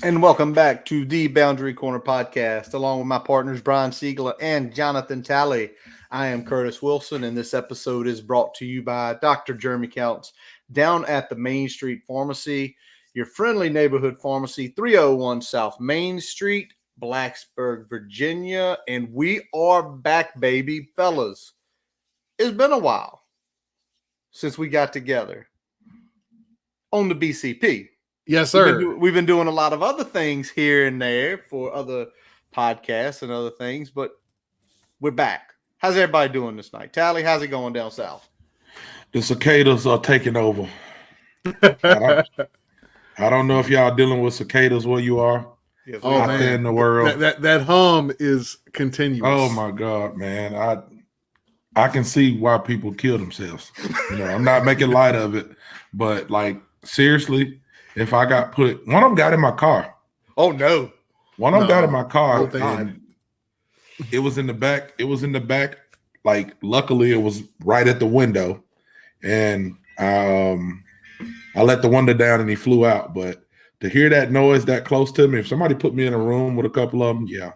And welcome back to the Boundary Corner podcast, along with my partners Brian Siegler and Jonathan Talley. I am Curtis Wilson, and this episode is brought to you by Dr. Jeremy Counts down at the Main Street Pharmacy, your friendly neighborhood pharmacy, 301 South Main Street, Blacksburg, Virginia. And we are back, baby, fellas. It's been a while since we got together on the BCP. Yes, sir. We've been doing a lot of other things here and there for other podcasts and other things, but we're back. How's everybody doing this night? Tally, how's it going down south? The cicadas are taking over. I don't know if y'all dealing with cicadas where you are. Yes, out there in the world. That hum is continuous. Oh my God, man. I can see why people kill themselves. I'm not making light of it, but like seriously, if I got put, one of them got in my car. Oh no. One of them got in my car. And it was in the back. It was in the back. Like luckily it was right at the window. And I let the window down and he flew out. But to hear that noise that close to me, if somebody put me in a room with a couple of them, yeah,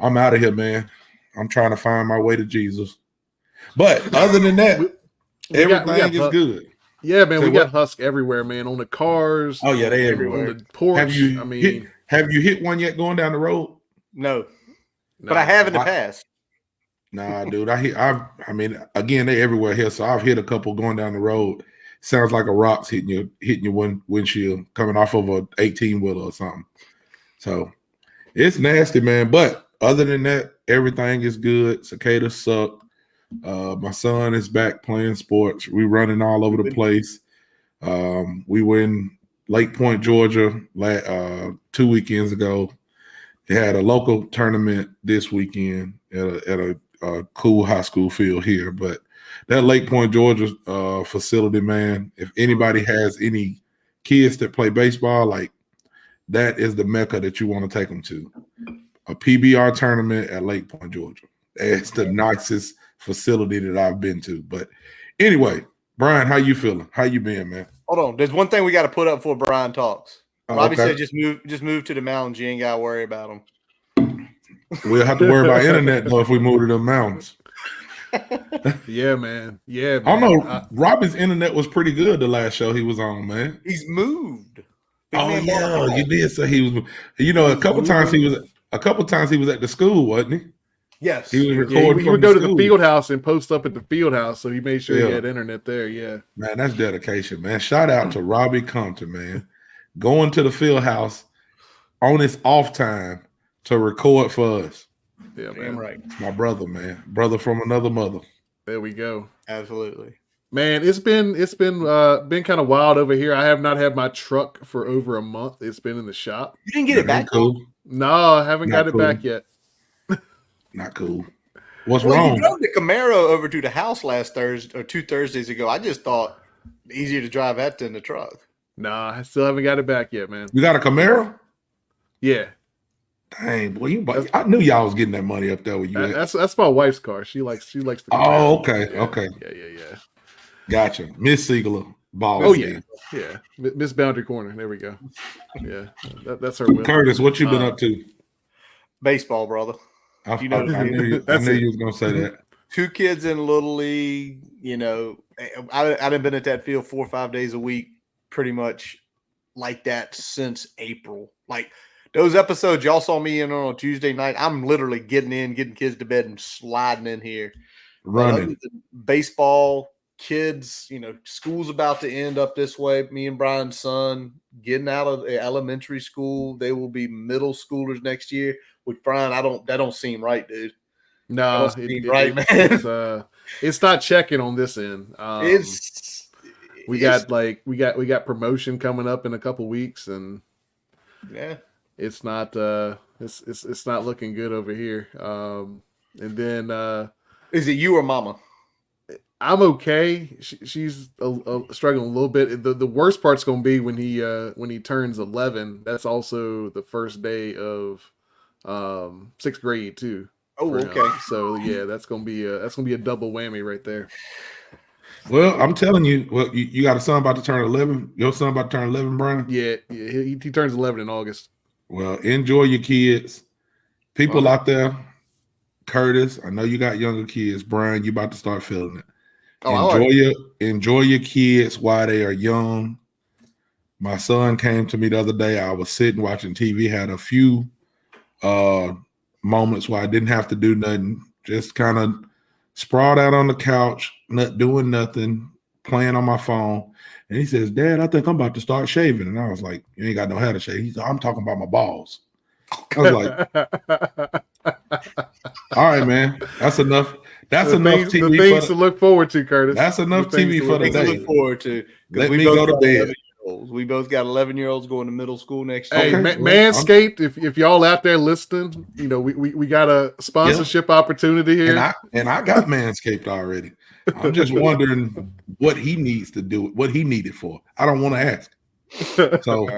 I'm out of here, man. I'm trying to find my way to Jesus. But other than that, everything is good. Yeah, man, we got husk everywhere, man. On the cars. Oh yeah, they everywhere. On the porch. Have you hit one yet going down the road? No. But I have in the past. Nah, dude. Again, they everywhere here. So I've hit a couple going down the road. Sounds like a rock's hitting your windshield coming off of a 18-wheeler or something. So it's nasty, man. But other than that, everything is good. Cicadas suck. My son is back playing sports. We running all over the place. We were in Lake Point, Georgia, 2 weekends ago. They had a local tournament this weekend at a cool high school field here. But that Lake Point, Georgia facility, man, if anybody has any kids that play baseball, like that is the mecca that you want to take them to. A PBR tournament at Lake Point, Georgia. It's the nicest facility that I've been to. But anyway, Brian, how you feeling? How you been, man? Hold on. There's one thing we got to put up before Brian talks. Robbie okay. said just move to the mountains. You ain't got to worry about them. We'll have to worry about internet though if we move to the mountains. Yeah, man. Yeah, man. I don't know. Robbie's internet was pretty good the last show he was on, man. He's moved. You did say he was. A couple times he was at the school, wasn't he? Yes. He was recording. He would go to the field house and post up at the field house, so he made sure he had internet there. Yeah. Man, that's dedication, man. Shout out to Robbie Compton, man. Going to the field house on his off time to record for us. Yeah, man. Right. My brother, man. Brother from another mother. There we go. Absolutely. Man, it's been kind of wild over here. I have not had my truck for over a month. It's been in the shop. You didn't get it back? Cool. No, I haven't got it back yet. Not cool. What's wrong? You drove the Camaro over to the house last Thursday or 2 Thursdays ago. I just thought easier to drive that than the truck. Nah, I still haven't got it back yet, man. You got a Camaro? Yeah. Dang, boy, I knew y'all was getting that money up there with you. That's my wife's car. She likes the Camaro. Oh, okay, yeah, okay. Yeah. Gotcha. Miss Siegler. Balls. Oh yeah. Miss Boundary Corner. There we go. Yeah, that's her. Will. Curtis, what you been up to? Baseball, brother. I knew you was gonna say that. 2 kids in Little League. I've been at that field 4 or 5 days a week, pretty much like that since April. Like those episodes y'all saw me in on a Tuesday night. I'm literally getting kids to bed and sliding in here, running baseball. Kids, school's about to end up this way. Me and Brian's son getting out of elementary school. They will be middle schoolers next year. Which Brian, that don't seem right, dude. No, man. It's not checking on this end. We got promotion coming up in a couple weeks, and yeah, it's not it's not looking good over here. And then is it you or Mama? I'm okay. She's struggling a little bit. The worst part's going to be when he turns 11. That's also the first day of 6th grade too. Oh, okay. So yeah, that's gonna be a double whammy right there. Well, I'm telling you, you got a son about to turn 11. Your son about to turn 11, Brian. Yeah, he turns 11 in August. Well, enjoy your kids. People out there, Curtis, I know you got younger kids. Brian, you about to start feeling it. Enjoy your kids while they are young. My son came to me the other day. I was sitting watching TV, had a few moments where I didn't have to do nothing, just kind of sprawled out on the couch, not doing nothing, playing on my phone. And he says, Dad, I think I'm about to start shaving. And I was like, you ain't got no hair to shave. He said, I'm talking about my balls. I was like, all right, man, that's enough. That's enough TV. The things to look forward to, Curtis. That's enough TV for the day. To look forward to. Let me go to bed. We both got 11-year-olds going to middle school next year. Hey, Manscaped, if y'all out there listening, you know, we got a sponsorship opportunity here. And I got Manscaped already. I'm just wondering what he needs to do, what he needed for. I don't want to ask. So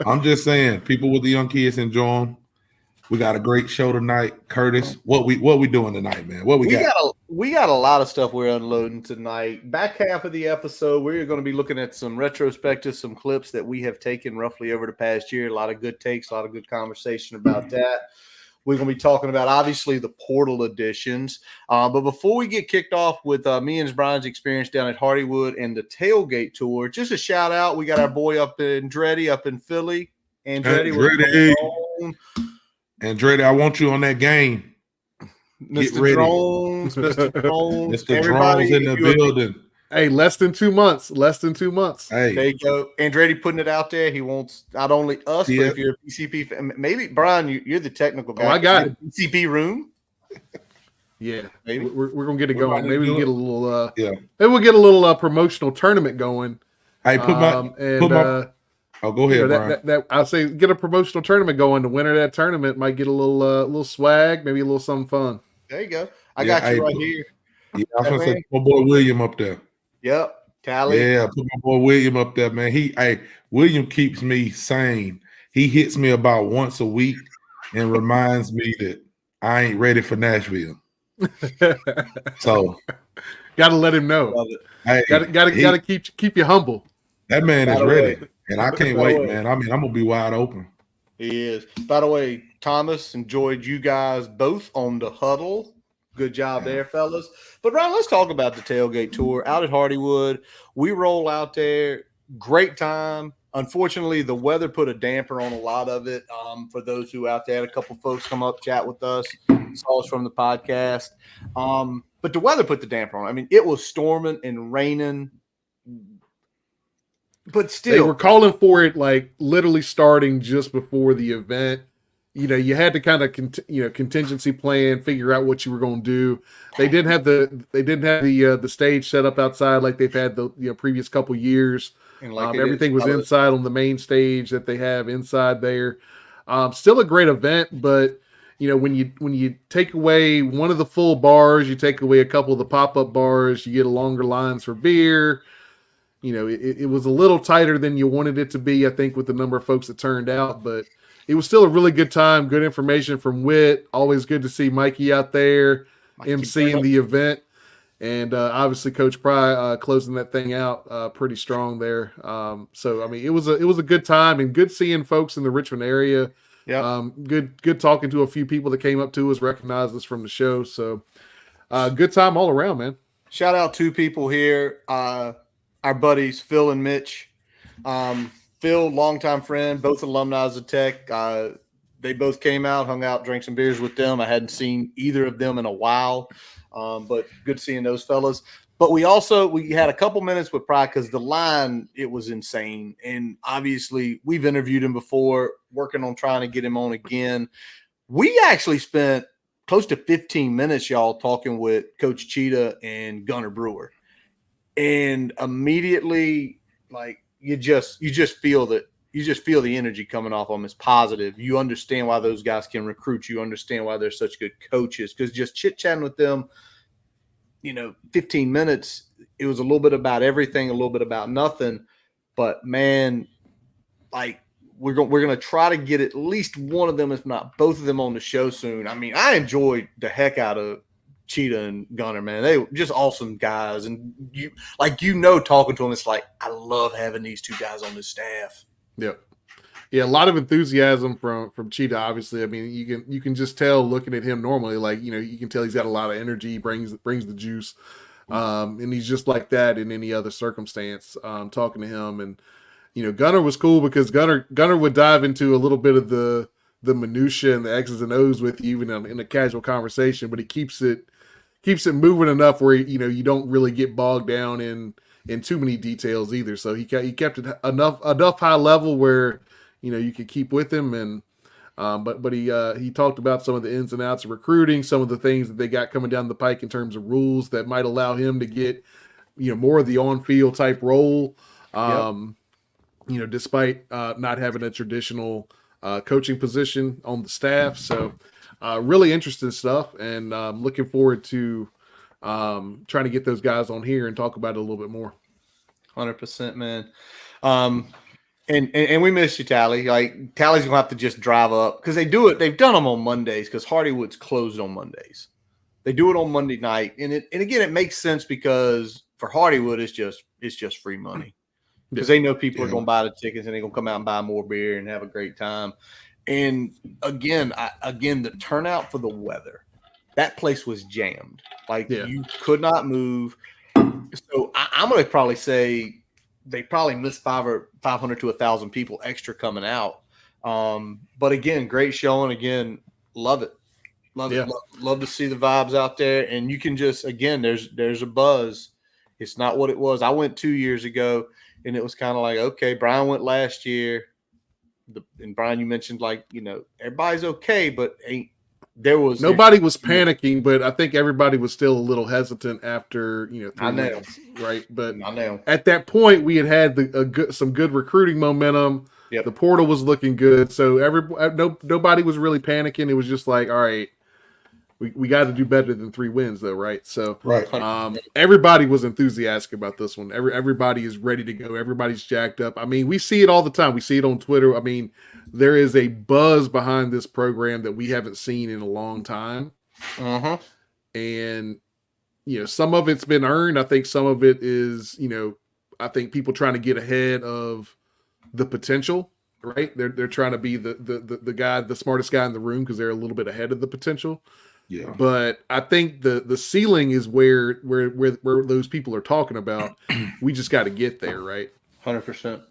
I'm just saying, people with the young kids, enjoy them. We got a great show tonight, Curtis. What we doing tonight, man? What we got? We got a lot of stuff we're unloading tonight. Back half of the episode, we're going to be looking at some retrospective, some clips that we have taken roughly over the past year. A lot of good takes, a lot of good conversation about that. We're going to be talking about, obviously, the portal additions. But before we get kicked off with me and Brian's experience down at Hardywood and the Tailgate Tour, just a shout out. We got our boy up in Andretti up in Philly. Andretti, I want you on that game. Mr. Drones, Mr. Drones. Mr. Drones in the building. Hey, less than 2 months. Hey, there you go. Andretti putting it out there. He wants not only us, but if you're a PCP fan, maybe Brian, you're the technical guy. Oh, I got it. PCP room. Yeah, maybe we're gonna get it going. Maybe we'll get a little. Maybe we'll get a little promotional tournament going. Hey, Oh, go ahead, Brian. I'll say get a promotional tournament going. The winner of that tournament might get a little swag, maybe a little something fun. There you go. I got you right here. Yeah, I was gonna say my boy William up there. Yep, Tally. Yeah, put my boy William up there, man. William keeps me sane. He hits me about once a week and reminds me that I ain't ready for Nashville. So, gotta let him know. Hey, gotta keep you humble. That man is ready. And I can't wait, man. I mean, I'm going to be wide open. He is. By the way, Thomas, enjoyed you guys both on the huddle. Good job there, fellas. But, Ryan, let's talk about the Tailgate Tour out at Hardywood. We roll out there. Great time. Unfortunately, the weather put a damper on a lot of it. For those who out there, had a couple folks come up, chat with us, saw us from the podcast. But the weather put the damper on. I mean, it was storming and raining. But still, they were calling for it like literally starting just before the event. You know, you had to kind of contingency plan, figure out what you were going to do. They didn't have the stage set up outside like they've had the previous couple years. And everything was inside on the main stage that they have inside there. Still a great event, but when you take away one of the full bars, you take away a couple of the pop-up bars, you get longer lines for beer. It was a little tighter than you wanted it to be, I think, with the number of folks that turned out. But it was still a really good time, good information from Whit. Always good to see Mikey out there, emceeing the event. And obviously Coach Pry closing that thing out pretty strong there. So, I mean, it was a good time and good seeing folks in the Richmond area. Yeah. Good talking to a few people that came up to us, recognized us from the show. So, good time all around, man. Shout out to people here. Our buddies, Phil and Mitch. Phil, longtime friend, both alumni of Tech. They both came out, hung out, drank some beers with them. I hadn't seen either of them in a while, but good seeing those fellas. But we had a couple minutes with Pride because the line, it was insane. And obviously, we've interviewed him before, working on trying to get him on again. We actually spent close to 15 minutes, y'all, talking with Coach Cheetah and Gunnar Brewer. And immediately, like, you just feel the energy coming off them is positive. You understand why those guys can recruit. You understand why they're such good coaches. Because just chit-chatting with them, 15 minutes, it was a little bit about everything, a little bit about nothing. But, man, like, we're going to try to get at least one of them, if not both of them, on the show soon. I mean, I enjoyed the heck out of Cheetah and Gunner, man. They were just awesome guys. And talking to them, it's like, I love having these two guys on the staff. Yep. Yeah, a lot of enthusiasm from Cheetah. Obviously, I mean, you can just tell looking at him normally. Like, you can tell he's got a lot of energy. He brings the juice, and he's just like that in any other circumstance. Talking to him, and Gunner was cool because Gunner would dive into a little bit of the minutia and the X's and O's with you, even in a casual conversation. But he keeps it moving enough where you don't really get bogged down in too many details either. So he kept it enough high level where you could keep with him, and but he talked about some of the ins and outs of recruiting, some of the things that they got coming down the pike in terms of rules that might allow him to get more of the on-field type role. Despite not having a traditional coaching position on the staff. So really interesting stuff, and looking forward to trying to get those guys on here and talk about it a little bit more. 100%, man. And we miss you, Tally. Like, Tally's gonna have to just drive up because they've done them on Mondays because Hardywood's closed on Mondays. They do it on Monday night, and again it makes sense because for Hardywood it's just free money because they know people are gonna buy the tickets and they're gonna come out and buy more beer and have a great time. And again, the turnout for the weather, that place was jammed. Like you could not move. So I'm gonna probably say they probably missed 500 to 1,000 people extra coming out. But again, great showing. Again, love it. Love to see the vibes out there. And you can just, again, there's a buzz. It's not what it was. I went 2 years ago, and it was kind of like, okay, Brian went last year. And Brian, you mentioned everybody's okay, but nobody was panicking, but I think everybody was still a little hesitant after 3 months, right? But I know at that point we had some good recruiting momentum. Yep. The portal was looking good, so nobody was really panicking. It was just like, all right, we got to do better than 3 wins, though, right? So everybody was enthusiastic about this one. Everybody is ready to go. Everybody's jacked up. I mean, we see it all the time. We see it on Twitter. I mean, there is a buzz behind this program that we haven't seen in a long time. And some of it's been earned. I think some of it is, I think people trying to get ahead of the potential. Right? They're trying to be the guy, the smartest guy in the room because they're a little bit ahead of the potential. Yeah. But I think the ceiling is where those people are talking about. We just got to get there, right? 100%.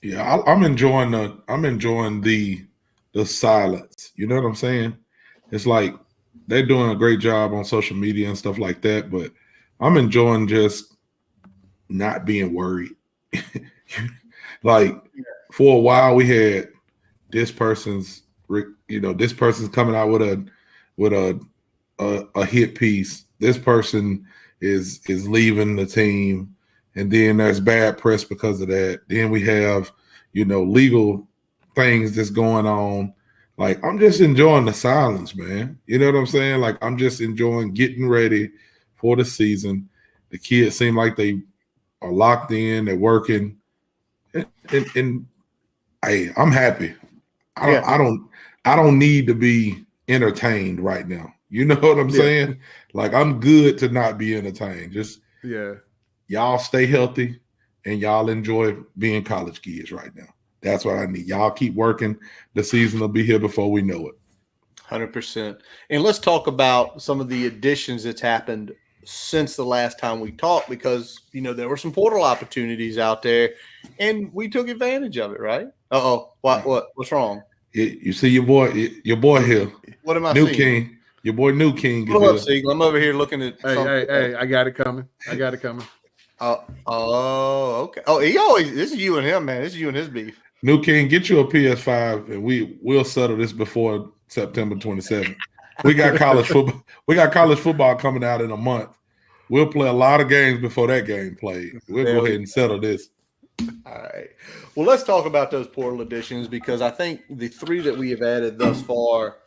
Yeah, I'm enjoying the silence. You know what I'm saying? It's like they're doing a great job on social media and stuff like that, but I'm enjoying just not being worried. Like for a while we had this person's coming out with a hit piece. This person is leaving the team, and then there's bad press because of that. Then we have legal things that's going on. Like, I'm just enjoying the silence, man. You know what I'm saying? Like, I'm just enjoying getting ready for the season. The kids seem like they are locked in. They're working, and I'm happy. I don't need to be entertained right now. You know what I'm saying? Like, I'm good to not be entertained. Just y'all stay healthy and y'all enjoy being college kids right now. That's what I need. Y'all keep working. The season will be here before we know it. 100%. And let's talk about some of the additions that's happened since the last time we talked, because there were some portal opportunities out there and we took advantage of it, right? What's wrong? You see your boy here. What am I New seeing? King. Your boy New King. What up, Siegel? I'm over here looking at Hey, I got it coming. Okay. Oh, this is you and him, man. This is you and his beef. New King, get you a PS5 and we'll settle this before September 27th. We got college football. We got college football coming out in a month. We'll play a lot of games before that game played. We'll go ahead and settle this. All right. Well, let's talk about those portal additions, because I think the 3 that we have added thus far,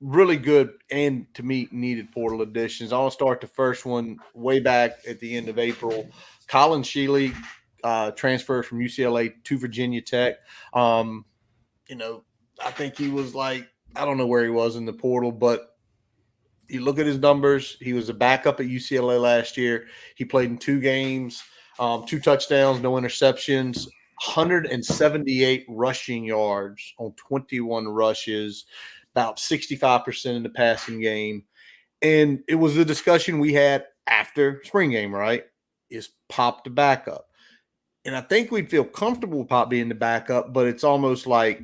really good and, to me, needed portal additions. I'll start the first one way back at the end of April. Colin Shealy transferred from UCLA to Virginia Tech. I think he was like, I don't know where he was in the portal, but You look at his numbers. He was a backup at UCLA last year. He played in 2 games, 2 touchdowns, no interceptions, 178 rushing yards on 21 rushes, about 65% in the passing game. And it was the discussion we had after spring game, right? Is Pop the backup? And I think we'd feel comfortable with Pop being the backup, but it's almost like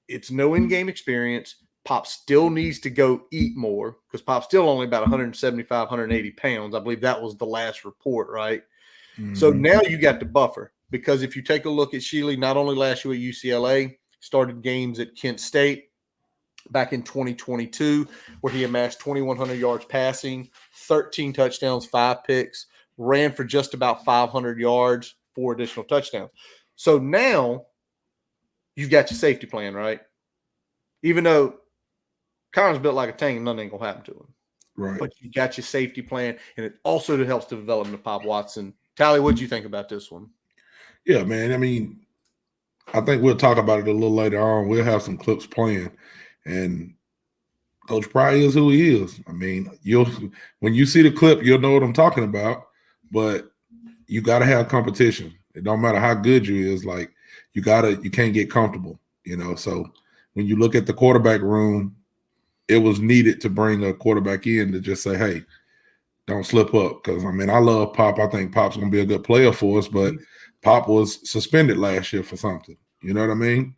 it's no in-game experience. Pop still needs to go eat more because Pop's still only about 175, 180 pounds. I believe that was the last report, right? Mm-hmm. So now you got the buffer because if you take a look at Shealy, not only last year at UCLA, started games at Kent State back in 2022 where he amassed 2,100 yards passing, 13 touchdowns, 5 picks, ran for just about 500 yards, 4 additional touchdowns. So now you've got your safety plan, right? Even though Kyron's built like a tank and nothing ain't gonna happen to him. Right. But you got your safety plan, and it also helps the development of Pop Watson. Tally, what do you think about this one? Yeah, man. I mean, I think we'll talk about it a little later on. We'll have some clips playing. And Coach Pry is who he is. I mean, when you see the clip, you'll know what I'm talking about. But you gotta have competition. It don't matter how good you is, like you can't get comfortable, you know. So when you look at the quarterback room, it was needed to bring a quarterback in to just say, hey, don't slip up. Because, I mean, I love Pop. I think Pop's going to be a good player for us, but Pop was suspended last year for something. You know what I mean?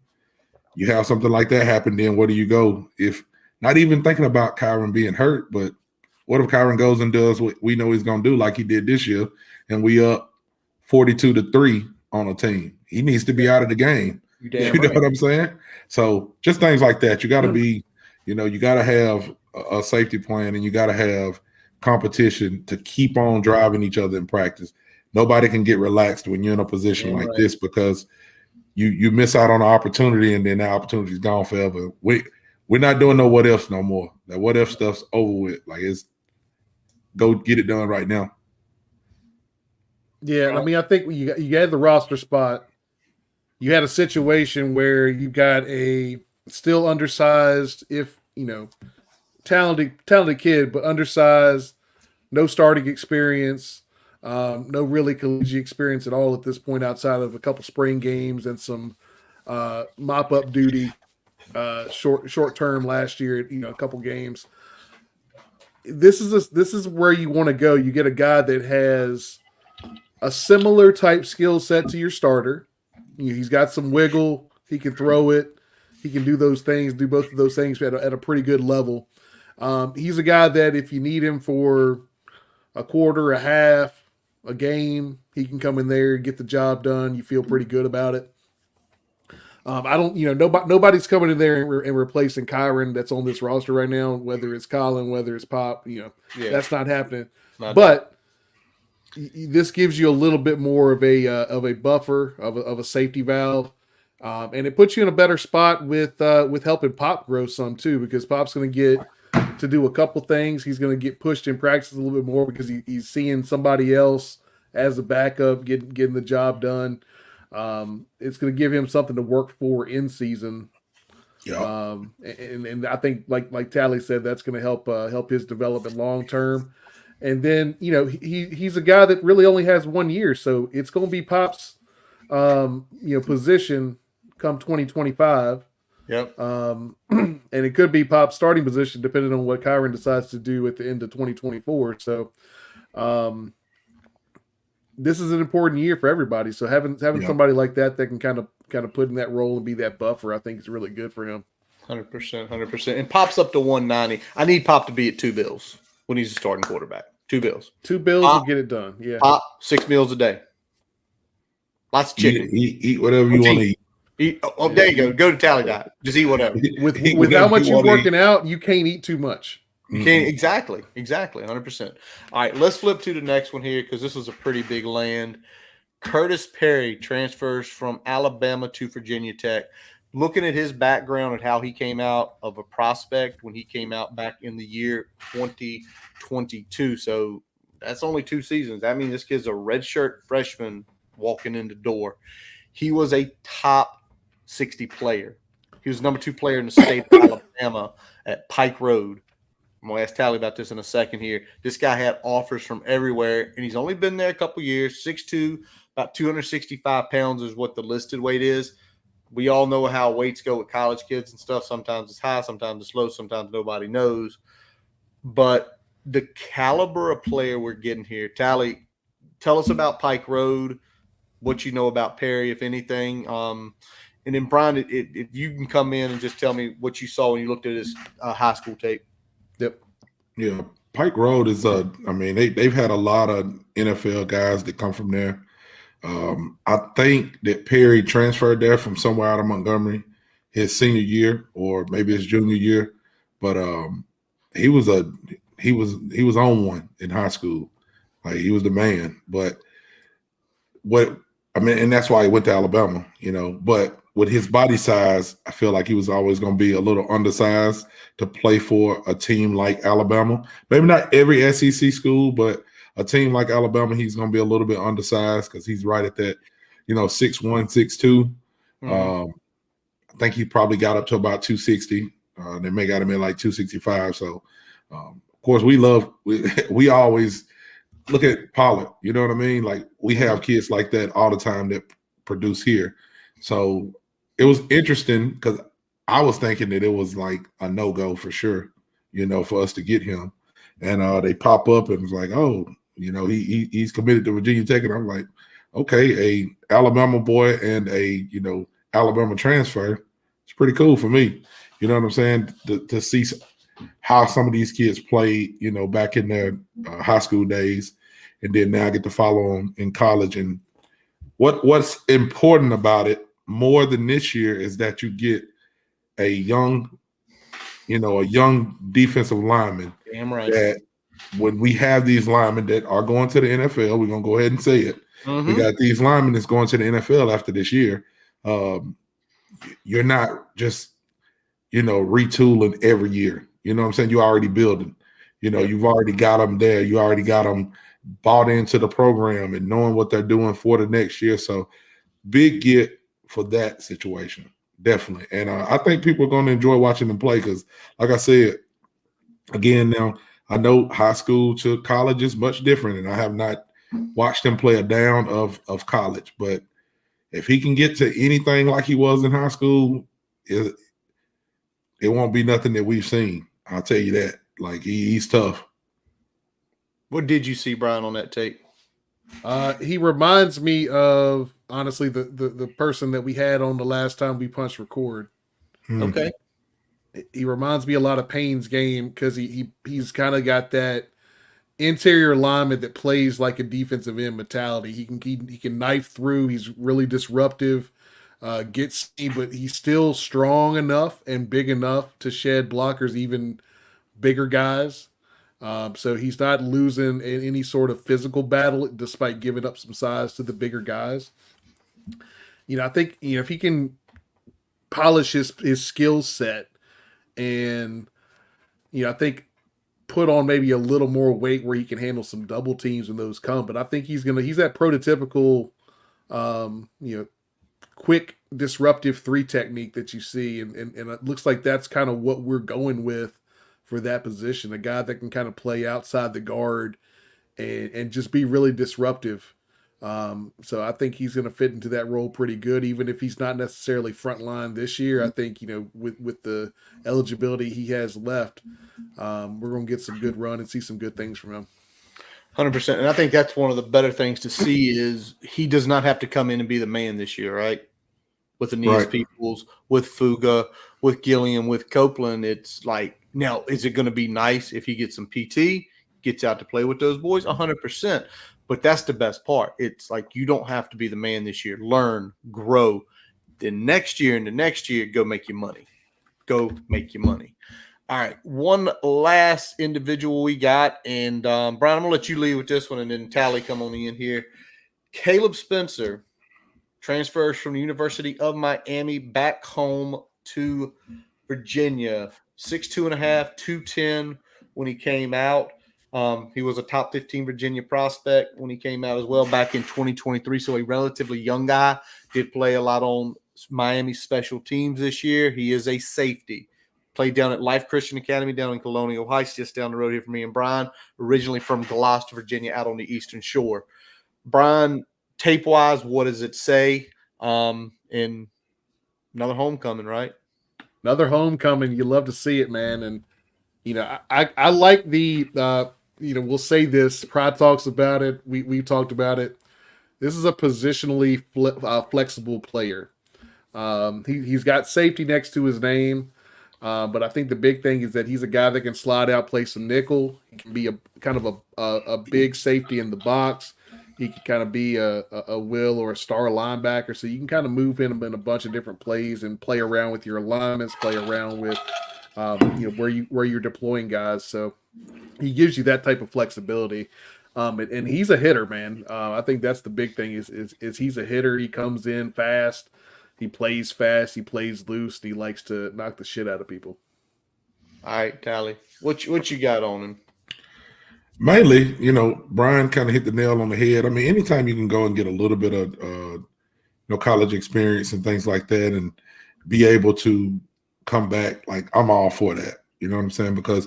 You have something like that happen, then where do you go? If not even thinking about Kyron being hurt, but what if Kyron goes and does what we know he's going to do like he did this year, and we up 42-3 on a team? He needs to be out of the game. You know what I'm saying? So just things like that. You got to be, you know, you got to have a safety plan and you got to have competition to keep on driving each other in practice. Nobody can get relaxed when you're in a position like this because you miss out on an opportunity and then that opportunity's gone forever. We're not doing no what ifs no more. That what if stuff's over with. Like it's go get it done right now. Yeah, I mean, I think you had the roster spot. You had a situation where you got a still undersized, if you know, talented kid, but undersized, no starting experience, no really collegiate experience at all at this point, outside of a couple spring games and some mop up duty, short term last year. You know, a couple games. This is where you want to go. You get a guy that has a similar type skill set to your starter. He's got some wiggle. He can throw it. He can do those things, do both of those things at a pretty good level. He's a guy that if you need him for a quarter, a half, a game, he can come in there and get the job done. You feel pretty good about it. I don't, nobody's coming in there and replacing Kyron that's on this roster right now, whether it's Colin, whether it's Pop, that's not happening. But this gives you a little bit more of a buffer of a safety valve, and it puts you in a better spot with helping Pop grow some too, because Pop's going to get to do a couple things. He's going to get pushed in practice a little bit more because he's seeing somebody else as a backup getting the job done. It's going to give him something to work for in season. Yeah. And I think like Tally said, that's going to help his development long term. And then, he's a guy that really only has 1 year. So it's going to be Pop's, position come 2025. Yep. And it could be Pop's starting position depending on what Kyron decides to do at the end of 2024. So this is an important year for everybody. So having somebody like that can kind of put in that role and be that buffer, I think is really good for him. 100%. And Pop's up to 190. I need Pop to be at 2 bills when he's a starting quarterback. 2 bills. 2 bills Pop, will get it done. Yeah. Pop, 6 meals a day. Lots of chicken. Eat whatever you want to eat. There you go. Go to Tally Diet. Just eat whatever. With how much you're working out, you can't eat too much. You can't exactly, 100%. All right, let's flip to the next one here because this was a pretty big land. Curtis Perry transfers from Alabama to Virginia Tech. Looking at his background and how he came out of a prospect when he came out back in the year 2022. So that's only 2 seasons. That means this kid's a redshirt freshman walking in the door. He was a top 60 player. He was number 2 player in the state of Alabama at Pike Road. I'm going to ask Tally about this in a second here. This guy had offers from everywhere, and he's only been there a couple years. 6'2", about 265 pounds is what the listed weight is. We all know how weights go with college kids and stuff. Sometimes it's high, sometimes it's low, sometimes nobody knows. But the caliber of player we're getting here, Tally, tell us about Pike Road, what you know about Perry, if anything. And then, Brian, if you can come in and just tell me what you saw when you looked at his high school tape. Yep. Yeah, Pike Road is they've had a lot of NFL guys that come from there. I think that Perry transferred there from somewhere out of Montgomery his senior year or maybe his junior year, but he was on one in high school. Like, he was the man. But and that's why he went to Alabama, but with his body size, I feel like he was always going to be a little undersized to play for a team like Alabama. Maybe not every SEC school, but a team like Alabama, he's going to be a little bit undersized because he's right at that, 6'1", 6'2". I think he probably got up to about 260. They may got him in like 265. So, of course, we always look at Pollard. You know what I mean? Like, we have kids like that all the time that produce here. So it was interesting because I was thinking that it was like a no-go for sure, for us to get him. And they pop up and it's like, oh, he's committed to Virginia Tech. And I'm like, okay, a Alabama boy and a, Alabama transfer. It's pretty cool for me. You know what I'm saying? To see how some of these kids played, back in their high school days. And then now I get to follow them in college. And what's important about it more than this year is that you get a young defensive lineman. Damn right. That when we have these linemen that are going to the NFL, we're going to go ahead and say it. We got these linemen that's going to the NFL after this year. You're not just, retooling every year. You know what I'm saying? You're already building. You've already got them there. You already got them bought into the program and knowing what they're doing for the next year. So big get for that situation, definitely. And I think people are going to enjoy watching them play because, like I said, again, now I know high school to college is much different, and I have not watched him play a down of college. But if he can get to anything like he was in high school, it won't be nothing that we've seen. I'll tell you that. Like, he's tough. What did you see, Brian, on that tape? He reminds me of, honestly, the person that we had on the last time we punched record. Okay. He reminds me a lot of Payne's game because he's kind of got that interior lineman that plays like a defensive end mentality. He can knife through. He's really disruptive. Gets me, but he's still strong enough and big enough to shed blockers, even bigger guys. So he's not losing in any sort of physical battle despite giving up some size to the bigger guys. I think, if he can polish his skill set and, I think put on maybe a little more weight where he can handle some double teams when those come. But I think he's that prototypical, quick disruptive 3 technique that you see. And it looks like that's kind of what we're going with for that position. A guy that can kind of play outside the guard and just be really disruptive. So I think he's going to fit into that role pretty good, even if he's not necessarily front line this year. I think, with the eligibility he has left, we're going to get some good run and see some good things from him. 100%. And I think that's one of the better things to see is he does not have to come in and be the man this year, right? With the Aeneas Peoples, with Fuga, with Gilliam, with Copeland. It's like, now, is it going to be nice if he gets some PT, gets out to play with those boys? 100%. But that's the best part. It's like you don't have to be the man this year. Learn, grow. Then next year and the next year, go make your money. Go make your money. All right, one last individual we got. And, Brian, I'm going to let you lead with this one, and then Tally come on in here. Caleb Spencer transfers from the University of Miami back home to Virginia. 6'2.5", 210 when he came out. He was a top 15 Virginia prospect when he came out as well back in 2023. So a relatively young guy, did play a lot on Miami special teams this year. He is a safety. Played down at Life Christian Academy down in Colonial Heights, just down the road here from me and Brian. Originally from Gloucester, Virginia, out on the Eastern Shore. Brian, tape-wise, what does it say? In another homecoming, right? Another homecoming. You love to see it, man. And I like the we'll say this. Pride talks about it. We've talked about it. This is a positionally flexible player. He's got safety next to his name, but I think the big thing is that he's a guy that can slide out, play some nickel. He can be a kind of a big safety in the box. He can kind of be a will or a star linebacker, so you can kind of move him in a bunch of different plays and play around with your alignments, play around with where you're deploying guys. So he gives you that type of flexibility. And he's a hitter, man. I think that's the big thing is he's a hitter. He comes in fast. He plays fast. He plays loose. And he likes to knock the shit out of people. All right, Tally. What you got on him? Mainly, Brian kind of hit the nail on the head. I mean, anytime you can go and get a little bit of college experience and things like that and be able to come back, like I'm all for that. You know what I'm saying? Because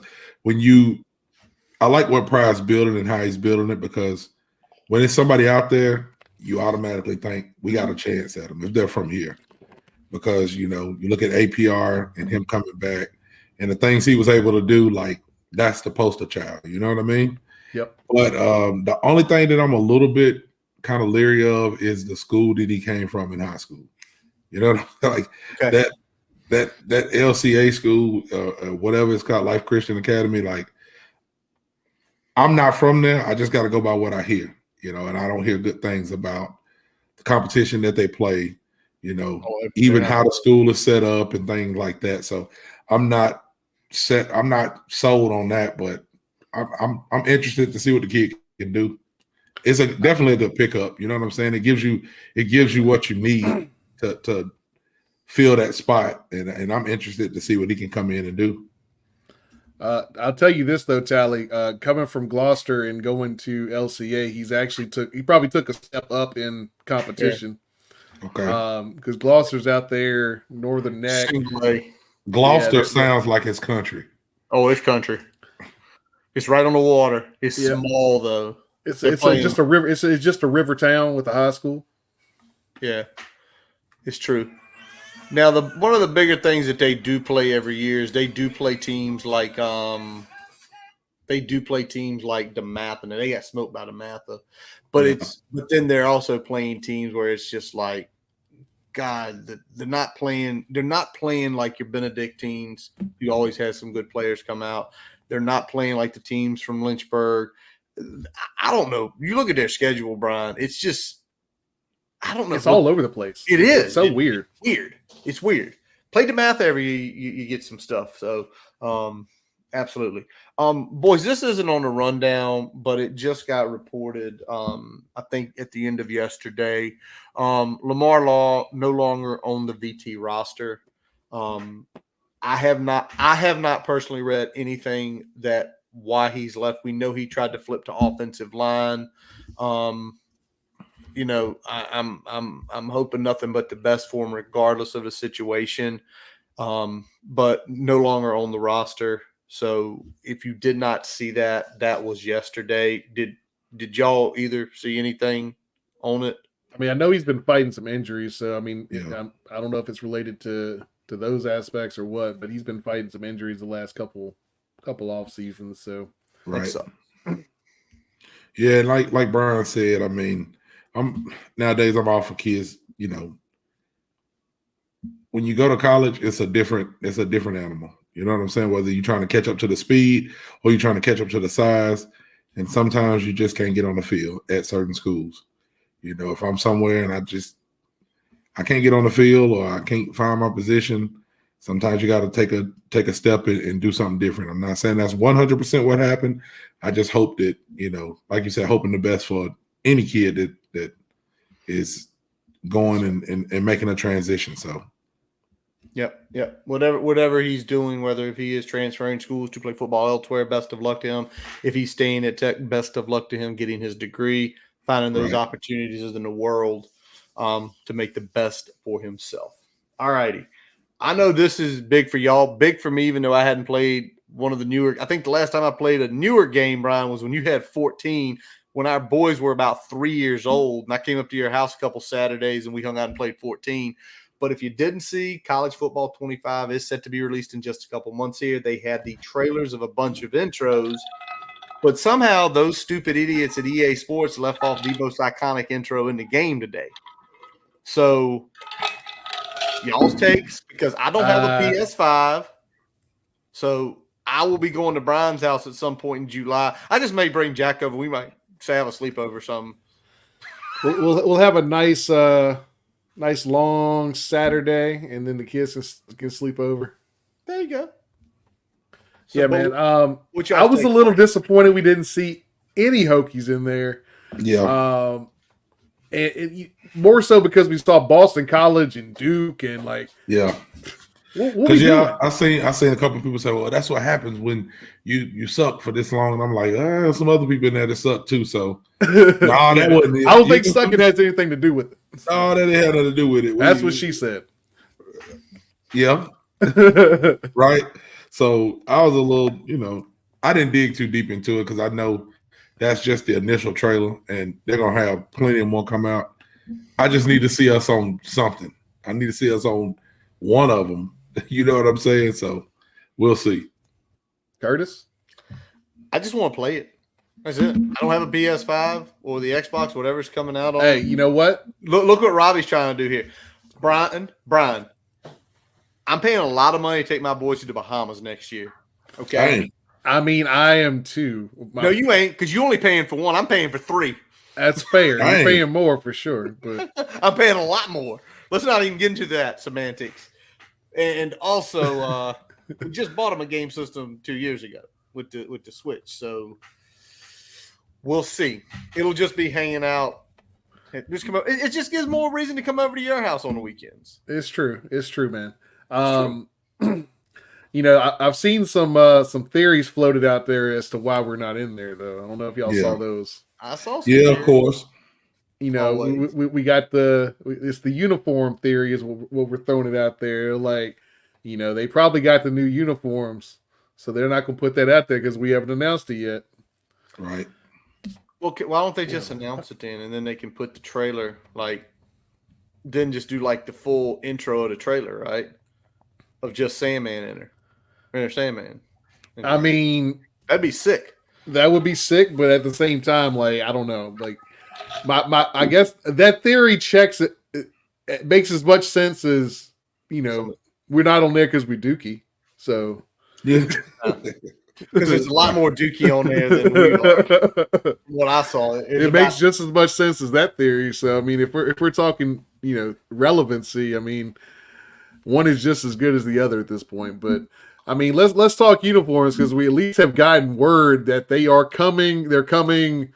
I like what Pride's building and how he's building it, because when it's somebody out there, you automatically think we got a chance at them if they're from here. Because, you look at APR and him coming back and the things he was able to do, like that's the poster child. You know what I mean? Yep. But the only thing that I'm a little bit kind of leery of is the school that he came from in high school. You know, like okay. that LCA school, whatever it's called, Life Christian Academy, like I'm not from there. I just got to go by what I hear, and I don't hear good things about the competition that they play, even how the school is set up and things like that. So I'm not sold on that, but I'm interested to see what the kid can do. It's definitely a good pickup. You know what I'm saying? It gives you what you need to fill that spot, and I'm interested to see what he can come in and do. I'll tell you this though, Tally. Coming from Gloucester and going to LCA, he probably took a step up in competition. Yeah. Okay. Because Gloucester's out there, Northern Neck. Gloucester sounds like it's country. Oh, it's country. It's right on the water. It's small though. It's just a river. It's just a river town with a high school. Yeah, it's true. Now, one of the bigger things that they do play every year is they do play teams like DeMatha, and they got smoked by DeMatha. But then they're also playing teams where it's just like, God, they're not playing like your Benedictines. You always have some good players come out. They're not playing like the teams from Lynchburg. I don't know. You look at their schedule, Brian. It's just, I don't know. It's all over the place. It is. It's so weird. It's weird. Play DeMatha every year, you get some stuff. So, absolutely. Boys, this isn't on the rundown, but it just got reported, I think at the end of yesterday. Lamar Law no longer on the VT roster. I have not personally read anything that why he's left. We know he tried to flip to offensive line. I'm hoping nothing but the best for him, regardless of the situation. But no longer on the roster. So if you did not see that was yesterday. Did y'all either see anything on it? I mean, I know he's been fighting some injuries, so I mean, I don't know if it's related to those aspects or what, but he's been fighting some injuries the last couple off seasons. So right. Yeah, like Brian said, I mean, I'm all for kids, when you go to college, it's a different animal. You know what I'm saying? Whether you're trying to catch up to the speed or you're trying to catch up to the size, and sometimes you just can't get on the field at certain schools. If I'm somewhere and I can't get on the field or I can't find my position, sometimes you got to take a step and do something different. I'm not saying that's 100% what happened. I just hope that, like you said, hoping the best for any kid that is going and making a transition. So. Yep. Whatever he's doing, whether if he is transferring schools to play football elsewhere, best of luck to him. If he's staying at Tech, best of luck to him getting his degree, finding those opportunities in the world to make the best for himself. All righty. I know this is big for y'all, big for me, even though I hadn't played one of the newer. I think the last time I played a newer game, Brian, was when you had 14, when our boys were about 3 years old. And I came up to your house a couple Saturdays and we hung out and played 14. But if you didn't see, College Football 25 is set to be released in just a couple months here. They had the trailers of a bunch of intros. But somehow those stupid idiots at EA Sports left off the most iconic intro in the game today. So y'all's takes, because I don't have a PS5. So I will be going to Brian's house at some point in July. I just may bring Jack over. We might say have a sleepover or something. We'll have a nice long Saturday, and then the kids can sleep over. There you go. So, yeah, man. I was a little disappointed we didn't see any Hokies in there. Yeah. And more so because we saw Boston College and Duke and yeah. Because I seen a couple of people say, well, that's what happens when you suck for this long. And I'm like, some other people in there that suck too. So that wasn't it. I don't think sucking has anything to do with it. No, that had nothing to do with it. That's what she said. Yeah. Right. So I was a little, I didn't dig too deep into it because I know that's just the initial trailer and they're going to have plenty more come out. I just need to see us on something. I need to see us on one of them. You know what I'm saying? So we'll see. Curtis? I just want to play it. That's it. I don't have a PS5 or the Xbox, whatever's coming out on. Hey, you know what? Look what Robbie's trying to do here. Brian, I'm paying a lot of money to take my boys to the Bahamas next year. Okay. Dang. I mean, I am too. No, you ain't, because you're only paying for one. I'm paying for 3. That's fair. Dang. You're paying more for sure. But I'm paying a lot more. Let's not even get into that semantics. And also, we just bought him a game system 2 years ago with the Switch. So we'll see. It'll just be hanging out. It just gives more reason to come over to your house on the weekends. It's true, man. I've seen some theories floated out there as to why we're not in there, though. I don't know if y'all saw those. I saw some. Yeah, of course. We got it's the uniform theory is what we're throwing it out there. They probably got the new uniforms, so they're not going to put that out there because we haven't announced it yet. Right. Well, why don't they just announce it then, and then they can put the trailer, then just do the full intro of the trailer, right? Of just Sandman in there. Or Sandman. I mean, that'd be sick. That would be sick, but at the same time, I don't know. I guess that theory checks it. It makes as much sense as we're not on there because we Dookie. So yeah, because there's a lot more Dookie on there than we are. What I saw, it makes just as much sense as that theory. So I mean, if we're talking relevancy, I mean, one is just as good as the other at this point. But I mean, let's talk uniforms because we at least have gotten word that they are coming. They're coming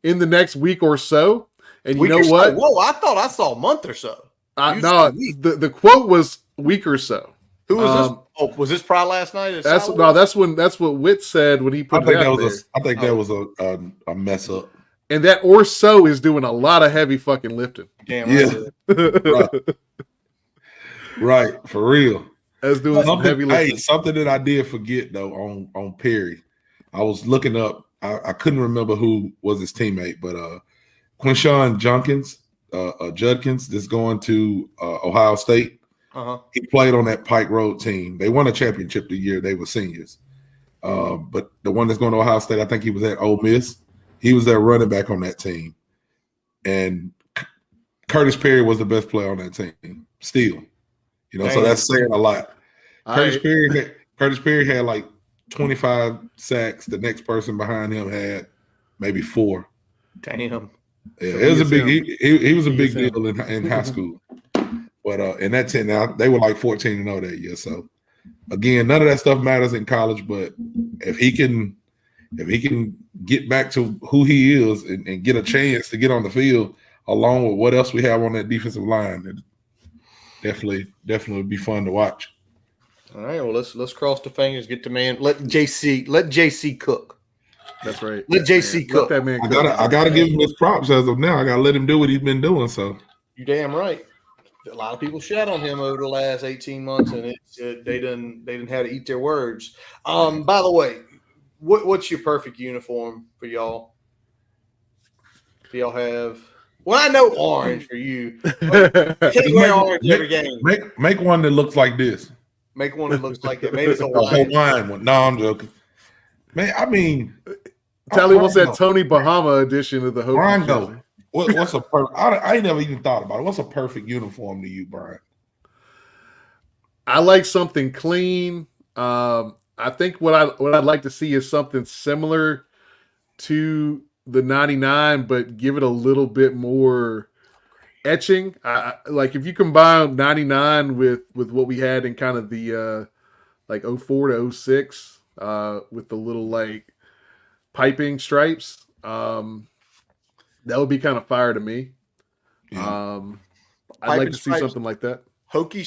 in the next week or so. And you know what? Whoa, I thought I saw a month or so. No, the quote was week or so. Who was this? Oh, was this probably last night? That's what Witt said when he put it out there. I think that was a mess up. And that or so is doing a lot of heavy fucking lifting. Damn right. Right, for real. That's doing some heavy lifting. Hey, something that I did forget though on Perry. I was looking up. I couldn't remember who was his teammate, but Quinshawn Judkins that's going to Ohio State. Uh-huh. He played on that Pike Road team. They won a championship the year they were seniors. But the one that's going to Ohio State, I think he was at Ole Miss. He was their running back on that team. And Curtis Perry was the best player on that team still. So that's saying a lot. Curtis Perry had like 25 sacks. The next person behind him had maybe 4. Damn. Yeah, it was a big. He was a big deal in high school. But in that 10 now, they were like 14-0 that year. So again, none of that stuff matters in college. But if he can get back to who he is and get a chance to get on the field along with what else we have on that defensive line, it definitely would be fun to watch. All right, well let's cross the fingers, get the man. Let JC cook. That's right. Let JC cook. Let that man I gotta give him his props as of now. I gotta let him do what he's been doing. So you damn right. a lot of people shat on him over the last 18 months, and they didn't have to eat their words. By the way, what's your perfect uniform for y'all? Do y'all have? Well, I know orange for you. Can't wear orange every game. Make one that looks like this. Make one that looks like that. Maybe it's a Hawaiian one. No, I'm joking. Man, I mean, Tally wants that Tony Bahama edition of the Hokies jersey. What's a perfect? I ain't never even thought about it. What's a perfect uniform to you, Brian? I like something clean. I think what I'd like to see is something similar to the 99, but give it a little bit more etching. Like if you combine 99 with what we had in kind of the like 04 to 06 with the little like piping stripes, that would be kind of fire to me. Yeah. I'd like to see something like that. Hokie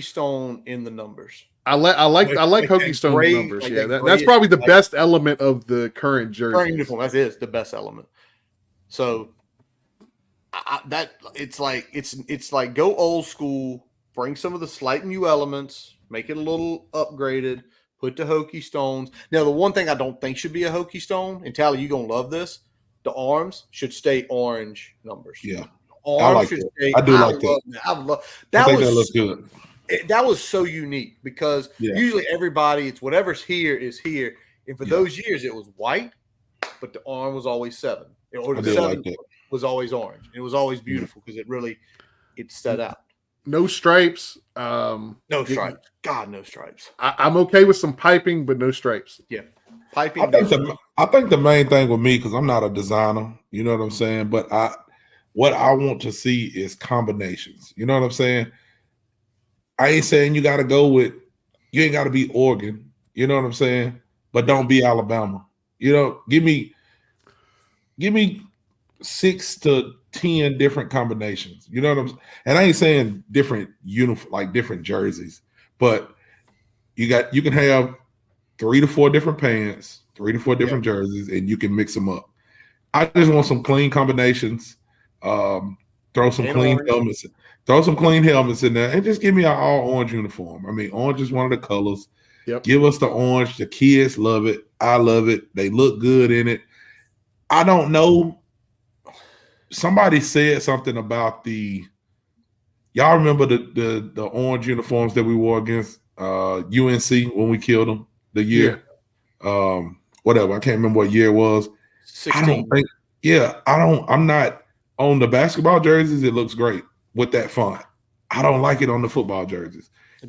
Stone in the numbers. I like Hokie Stone numbers. Like that's probably the best element of the current jersey. Current uniform, that is the best element. So it's like go old school, bring some of the slight new elements, make it a little upgraded, put the Hokie Stones. Now, the one thing I don't think should be a Hokie Stone, and Tally, you're gonna love this. The arms should stay orange numbers. Yeah, arms I like should that. stay. I do like that. That. I think that looks good. That was so unique because usually everybody, it's whatever's here is here. And for those years, it was white, but the arm was always 7. Or the 7 was always orange. It was always beautiful because it stood out. No stripes. No stripes. God, no stripes. I'm okay with some piping, but no stripes. Yeah. Piping. I think the main thing with me, because I'm not a designer, you know what I'm saying? But what I want to see is combinations. You know what I'm saying? I ain't saying you ain't got to be Oregon. You know what I'm saying? But don't be Alabama. You know, give me 6 to 10 different combinations. You know what I'm saying? And I ain't saying different different jerseys, but you can have 3 to 4 different pants, 3 to 4 different jerseys, and you can mix them up. I just want some clean combinations. Throw some clean helmets. Throw some clean helmets in there and just give me an all orange uniform. I mean, orange is one of the colors. Yep. Give us the orange. The kids love it. I love it. They look good in it. I don't know. Somebody said something about y'all remember the orange uniforms that we wore against UNC when we killed them the year? Yeah. Whatever. I can't remember what year it was. 16. I'm not on the basketball jerseys. It looks great with that font. I don't like it on the football jerseys. So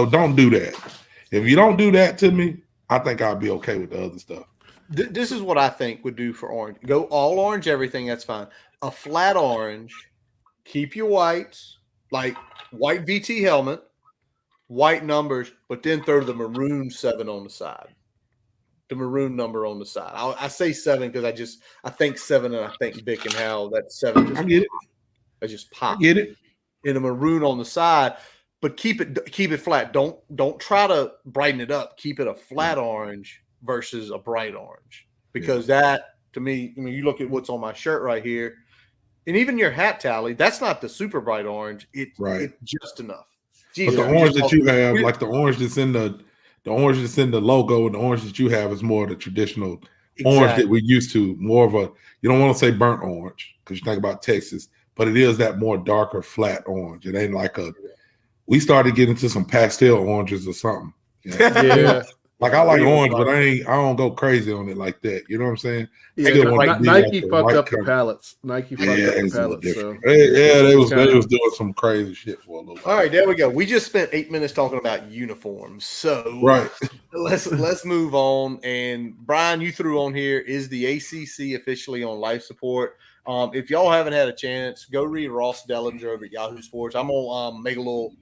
don't do that. If you don't do that to me, I think I'll be okay with the other stuff. This is what I think would do for orange. Go all orange, everything, that's fine. A flat orange, keep your whites, like white VT helmet, white numbers, but then throw the maroon 7 on the side. The maroon number on the side. I say 7 because I think 7 and I think Vic and Hal, that 7 just, I get it. It just pops. I get it. In a maroon on the side, but keep it flat. Don't try to brighten it up. Keep it a flat orange versus a bright orange. Because that, to me, I mean, you look at what's on my shirt right here, and even your hat, Tally, that's not the super bright orange. It's just enough. Jesus, but the orange that you have, like the orange that's in the logo, and the orange that you have is more the traditional orange that we're used to. More of a, you don't want to say burnt orange because you think about Texas, but it is that more darker, flat orange. It ain't like we started getting into some pastel oranges or something. Yeah. Like I like orange, but I don't go crazy on it like that. You know what I'm saying? Yeah, Nike fucked up the palettes. So they was doing some crazy shit for a little while. All right, there we go. We just spent 8 minutes talking about uniforms. So let's move on. And Brian, you threw on here, is the ACC officially on life support? If y'all haven't had a chance, go read Ross Dellinger over at Yahoo Sports. I'm gonna make a little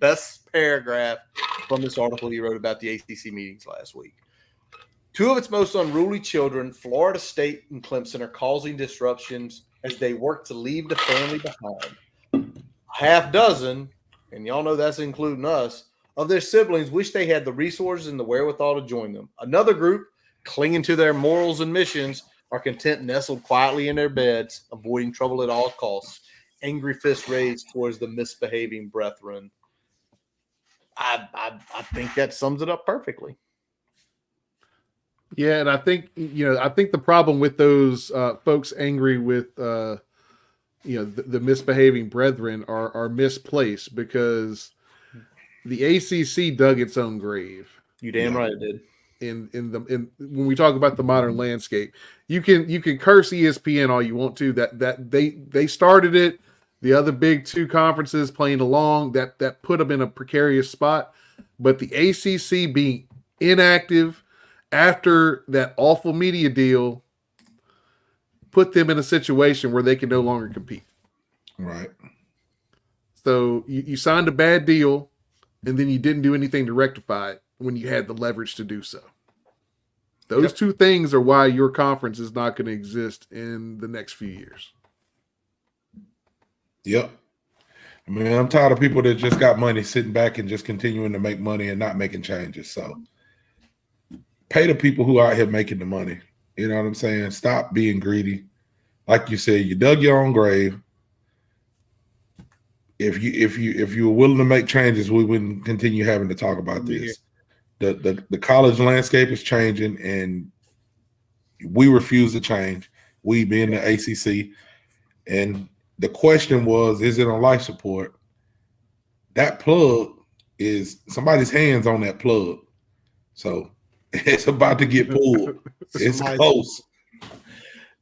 best paragraph from this article he wrote about the ACC meetings last week. 2 of its most unruly children, Florida State and Clemson, are causing disruptions as they work to leave the family behind. Half dozen, and y'all know that's including us, of their siblings wish they had the resources and the wherewithal to join them. Another group, clinging to their morals and missions, are content nestled quietly in their beds, avoiding trouble at all costs, angry fists raised towards the misbehaving brethren. I think that sums it up perfectly. Yeah, and I think the problem with those folks angry with the misbehaving brethren are misplaced, because the ACC dug its own grave. You damn right it did. In when we talk about the modern landscape, you can curse ESPN all you want to. That they started it. The other big two conferences playing along, that put them in a precarious spot. But the ACC being inactive after that awful media deal put them in a situation where they can no longer compete. Right. So you signed a bad deal, and then you didn't do anything to rectify it when you had the leverage to do so. Those two things are why your conference is not going to exist in the next few years. Yep. I mean, I'm tired of people that just got money sitting back and just continuing to make money and not making changes. So pay the people who are out here making the money. You know what I'm saying? Stop being greedy. Like you said, you dug your own grave. If you were willing to make changes, we wouldn't continue having to talk about this. The college landscape is changing, and we refuse to change. We being the ACC, and the question was, is it on life support? That plug is somebody's hands on that plug, so it's about to get pulled. It's close.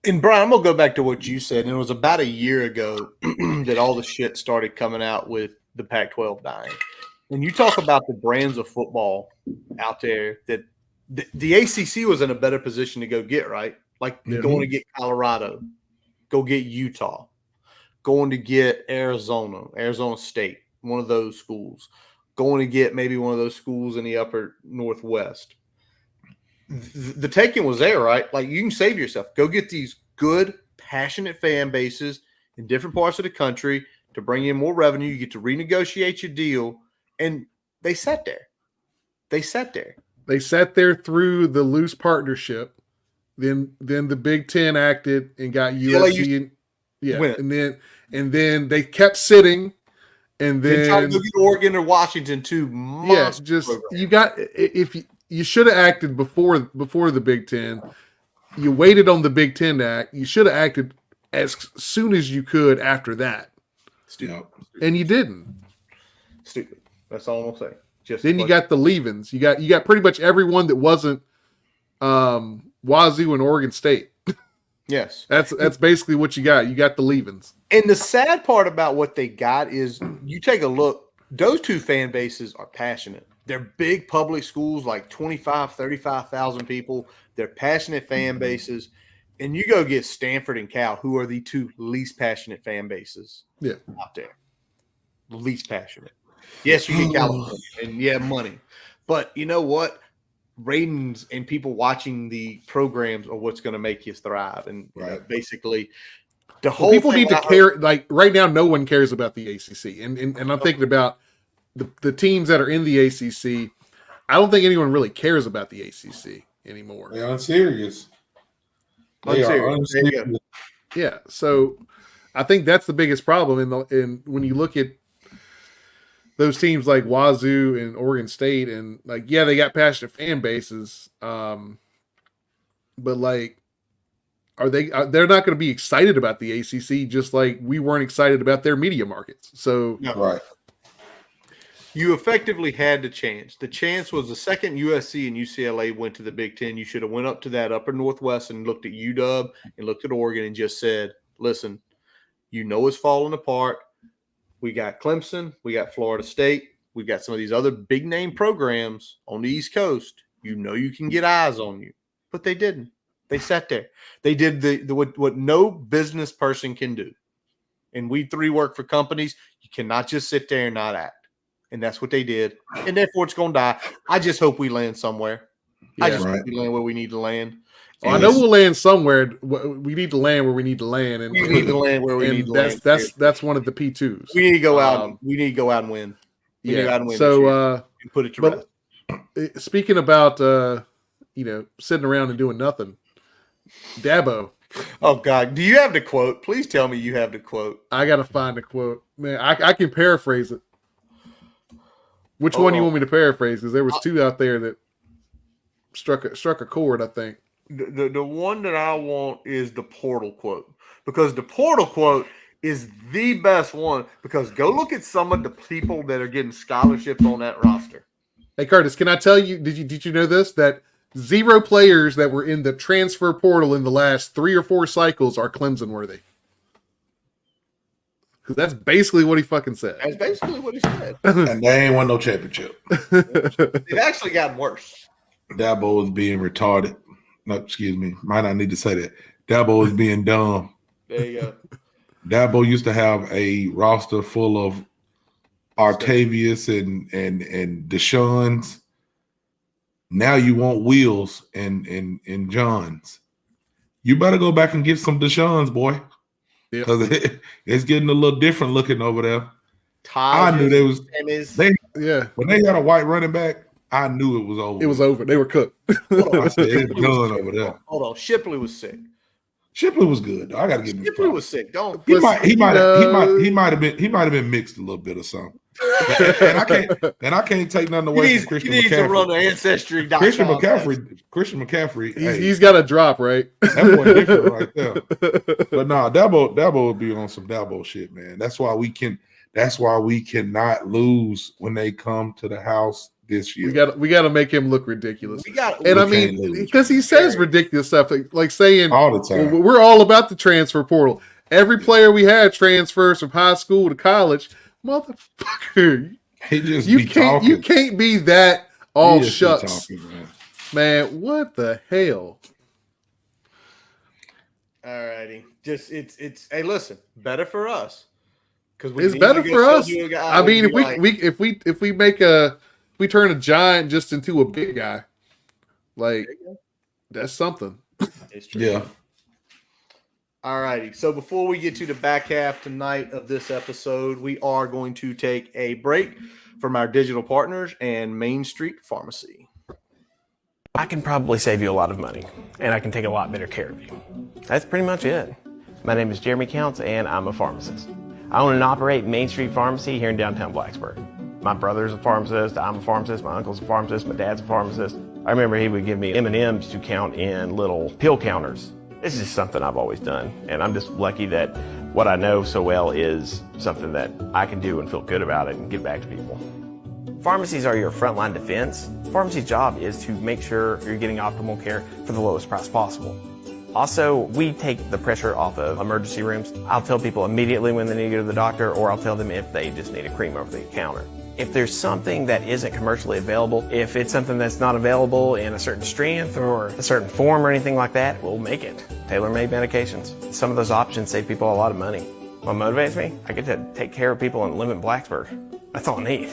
And Brian, I'm gonna go back to what you said. And it was about a year ago that all the shit started coming out with the Pac-12 dying. And you talk about the brands of football out there that the ACC was in a better position to go get, right? Like going to get Colorado, go get Utah, going to get Arizona State, one of those schools, going to get maybe one of those schools in the upper Northwest. The taking was there, right? Like, you can save yourself. Go get these good, passionate fan bases in different parts of the country to bring in more revenue. You get to renegotiate your deal. And they sat there. They sat there Through the loose partnership. Then the Big Ten acted and got USC. And then they kept sitting. And then try to go get Oregon or Washington too. You should have acted before the Big Ten. You waited on the Big Ten to act. You should have acted as soon as you could after that. Stupid. And you didn't. Stupid. That's all I'm gonna say. Then you got the leavings. You got pretty much everyone that wasn't Wazoo and Oregon State. Yes. That's basically what you got. You got the leavings. And the sad part about what they got is, you take a look, those two fan bases are passionate. They're big public schools, like 25, 35,000 people. They're passionate fan bases. And you go get Stanford and Cal, who are the two least passionate fan bases out there. Least passionate. Yes, you get California and money. But you know what? Ratings and people watching the programs are what's going to make you thrive. And basically, the whole people need to care. Like, right now, no one cares about the ACC. And I'm thinking about the teams that are in the ACC. I don't think anyone really cares about the ACC anymore. They're unserious. Yeah, so I think that's the biggest problem. And when you look at those teams like Wazoo and Oregon State, and they got passionate fan bases, but they're not going to be excited about the ACC, just like we weren't excited about their media markets. So right. You effectively had to change. The chance was the second USC and UCLA went to the Big Ten. You should have went up to that upper Northwest and looked at UW and looked at Oregon and just said, listen, it's falling apart. We got Clemson. We got Florida State. We've got some of these other big-name programs on the East Coast. You can get eyes on you. But they didn't. They sat there. They did what no business person can do. And we three work for companies. You cannot just sit there and not act. And that's what they did. And therefore, it's going to die. I just hope we land somewhere. I just hope we land where we need to land. Well, I know we'll land somewhere. We need to land where we need to land. And we need to land where we need to land. That's one of the P2s. We need to go out. We need to go out and win. We need to go out and win. So and put it to rest. Speaking about sitting around and doing nothing, Dabo. Oh God, do you have the quote? Please tell me you have the quote. I gotta find the quote, man. I can paraphrase it. Which one do you want me to paraphrase? Because there was two out there that struck a chord, I think. The one that I want is the portal quote, because the portal quote is the best one, because go look at some of the people that are getting scholarships on that roster. Hey Curtis, can I tell you, did you know this? That 0 players that were in the transfer portal in the last 3 or 4 cycles are Clemson worthy. Because that's basically what he fucking said. That's basically what he said. And they ain't won no championship. They've actually gotten worse. Dabo is being retarded. No, excuse me. Might not need to say that. Dabo is being dumb. There you go. Dabo used to have a roster full of Artavius and Deshaun's. Now you want Wheels and Johns. You better go back and get some Deshaun's, boy. Because it's getting a little different looking over there. I knew they was when they got a white running back, I knew it was over. It was over. They were cooked. I said it's done over there. Hold on. Shipley was sick. Shipley was good. I gotta give him. Shipley was sick. He might have been mixed a little bit or something. and I can't take nothing away from Christian McCaffrey. He needs to run the ancestry. Christian McCaffrey. He's got a drop, right? That one different right there. But no, Dabo would be on some Dabo shit, man. That's why we cannot lose when they come to the house this year. We got to make him look ridiculous. Because he says ridiculous stuff, like saying all the time. Well, we're all about the transfer portal. Every player we had transfers from high school to college. Motherfucker, you can't be that all shucks, man. What the hell? All righty, it's hey, listen, better for us because it's better for us. I mean, if we turn a giant just into a big guy, like that's something. It's true. Yeah. All righty. So before we get to the back half tonight of this episode, we are going to take a break from our digital partners and Main Street Pharmacy. I can probably save you a lot of money, and I can take a lot better care of you. That's pretty much it. My name is Jeremy Counts, and I'm a pharmacist. I own and operate Main Street Pharmacy here in downtown Blacksburg. My brother's a pharmacist, I'm a pharmacist, my uncle's a pharmacist, my dad's a pharmacist. I remember he would give me M&Ms to count in little pill counters. This is just something I've always done, and I'm just lucky that what I know so well is something that I can do and feel good about it and give back to people. Pharmacies are your frontline defense. Pharmacy's job is to make sure you're getting optimal care for the lowest price possible. Also, we take the pressure off of emergency rooms. I'll tell people immediately when they need to go to the doctor, or I'll tell them if they just need a cream over the counter. If there's something that isn't commercially available, if it's something that's not available in a certain strength or a certain form or anything like that, we'll make it. Tailor-made medications. Some of those options save people a lot of money. What motivates me? I get to take care of people and live in Blacksburg. That's all I need.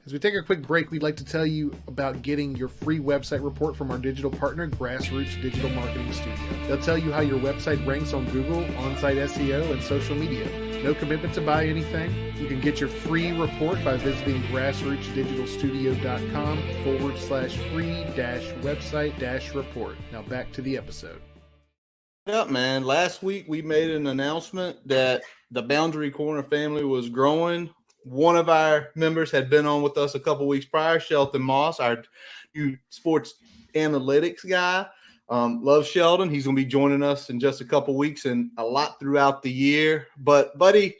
As we take a quick break, we'd like to tell you about getting your free website report from our digital partner, Grassroots Digital Marketing Studio. They'll tell you how your website ranks on Google, on-site SEO, and social media. No commitment to buy anything. You can get your free report by visiting grassrootsdigitalstudio.com/free-website-report. Now back to the episode. Up, man. Last week we made an announcement that the Boundary Corner family was growing. One of our members had been on with us a couple weeks prior, Shelton Moss, our new sports analytics guy. Love Sheldon. He's going to be joining us in just a couple weeks and a lot throughout the year. But buddy,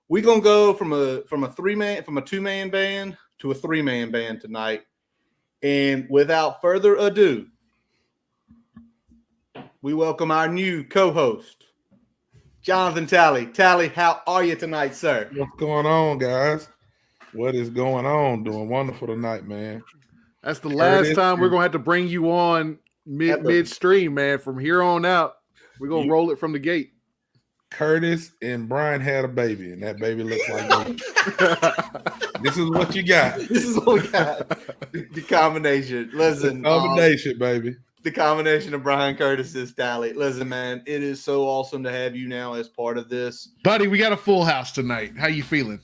we're going to go from a 2-man band to a 3-man band tonight. And without further ado, we welcome our new co-host, Jonathan Talley. Talley, how are you tonight, sir? What's going on, guys? What is going on? Doing wonderful tonight, man. That's the last time we're going to have to bring you on midstream, man. From here on out, we're going to roll it from the gate. Curtis and Brian had a baby, and that baby looks like me. This is what you got. This is what we got. The combination. Listen. The combination, baby. The combination of Brian Curtis's Tally. Listen, man, it is so awesome to have you now as part of this. Buddy, we got a full house tonight. How you feeling?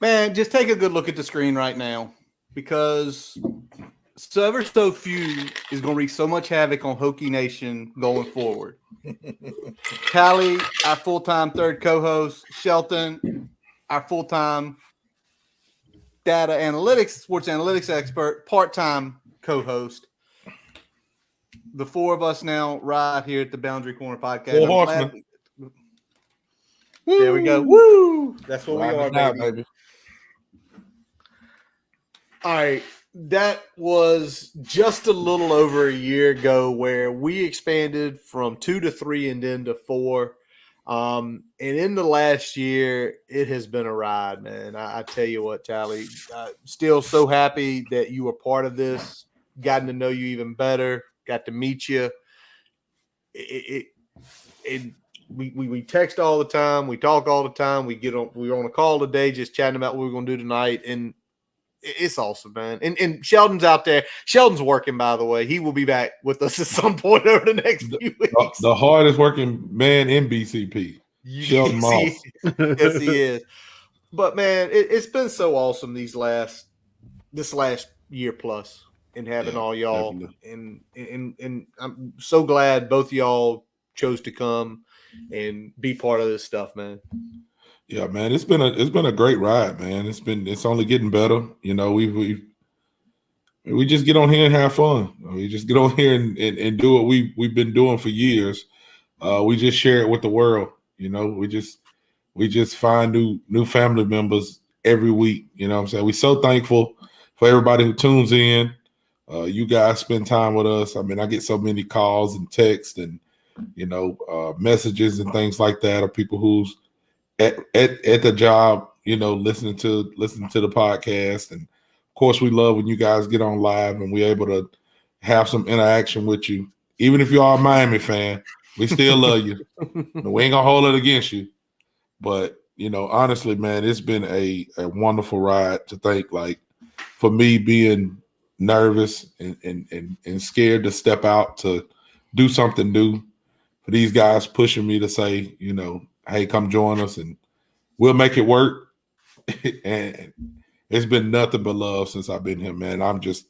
Man, just take a good look at the screen right now, because so few is going to wreak so much havoc on Hokie Nation going forward. Callie, our full-time third co-host. Shelton, our full-time data analytics, sports analytics expert, part-time co-host. The four of us now right here at the Boundary Corner podcast. Four horsemen. There we go. Woo! That's what we are, baby. All right. That was just a little over a year ago where we expanded from 2 to 3 and then to 4. And in the last year, it has been a ride, man. I tell you what, Tally, still so happy that you were part of this, gotten to know you even better, got to meet you. We text all the time. We talk all the time. We're on a call today just chatting about what we're going to do tonight. And it's awesome, man. And Sheldon's out there. Sheldon's working, by the way. He will be back with us at some point over the next few weeks. The hardest working man in BCP. Sheldon Moss. Yes, he is. But, man, it's been so awesome this last year plus and having all y'all. And I'm so glad both of y'all chose to come and be part of this stuff, man. Yeah, man, it's been a great ride, man. It's only getting better. You know, we just get on here and have fun. We just get on here and do what we've been doing for years. We just share it with the world. You know, we just find new family members every week. You know what I'm saying? We're so thankful for everybody who tunes in. You guys spend time with us. I mean, I get so many calls and texts and, you know, messages and things like that of people who's at the job, you know, listening to the podcast. And of course we love when you guys get on live and we're able to have some interaction with you. Even if you are a Miami fan, we still love you. We ain't gonna hold it against you. But, you know, honestly, man, it's been a wonderful ride. To think, like, for me being nervous and scared to step out to do something new, for these guys pushing me to say, you know, hey, come join us and we'll make it work. And it's been nothing but love since I've been here, man. I'm just,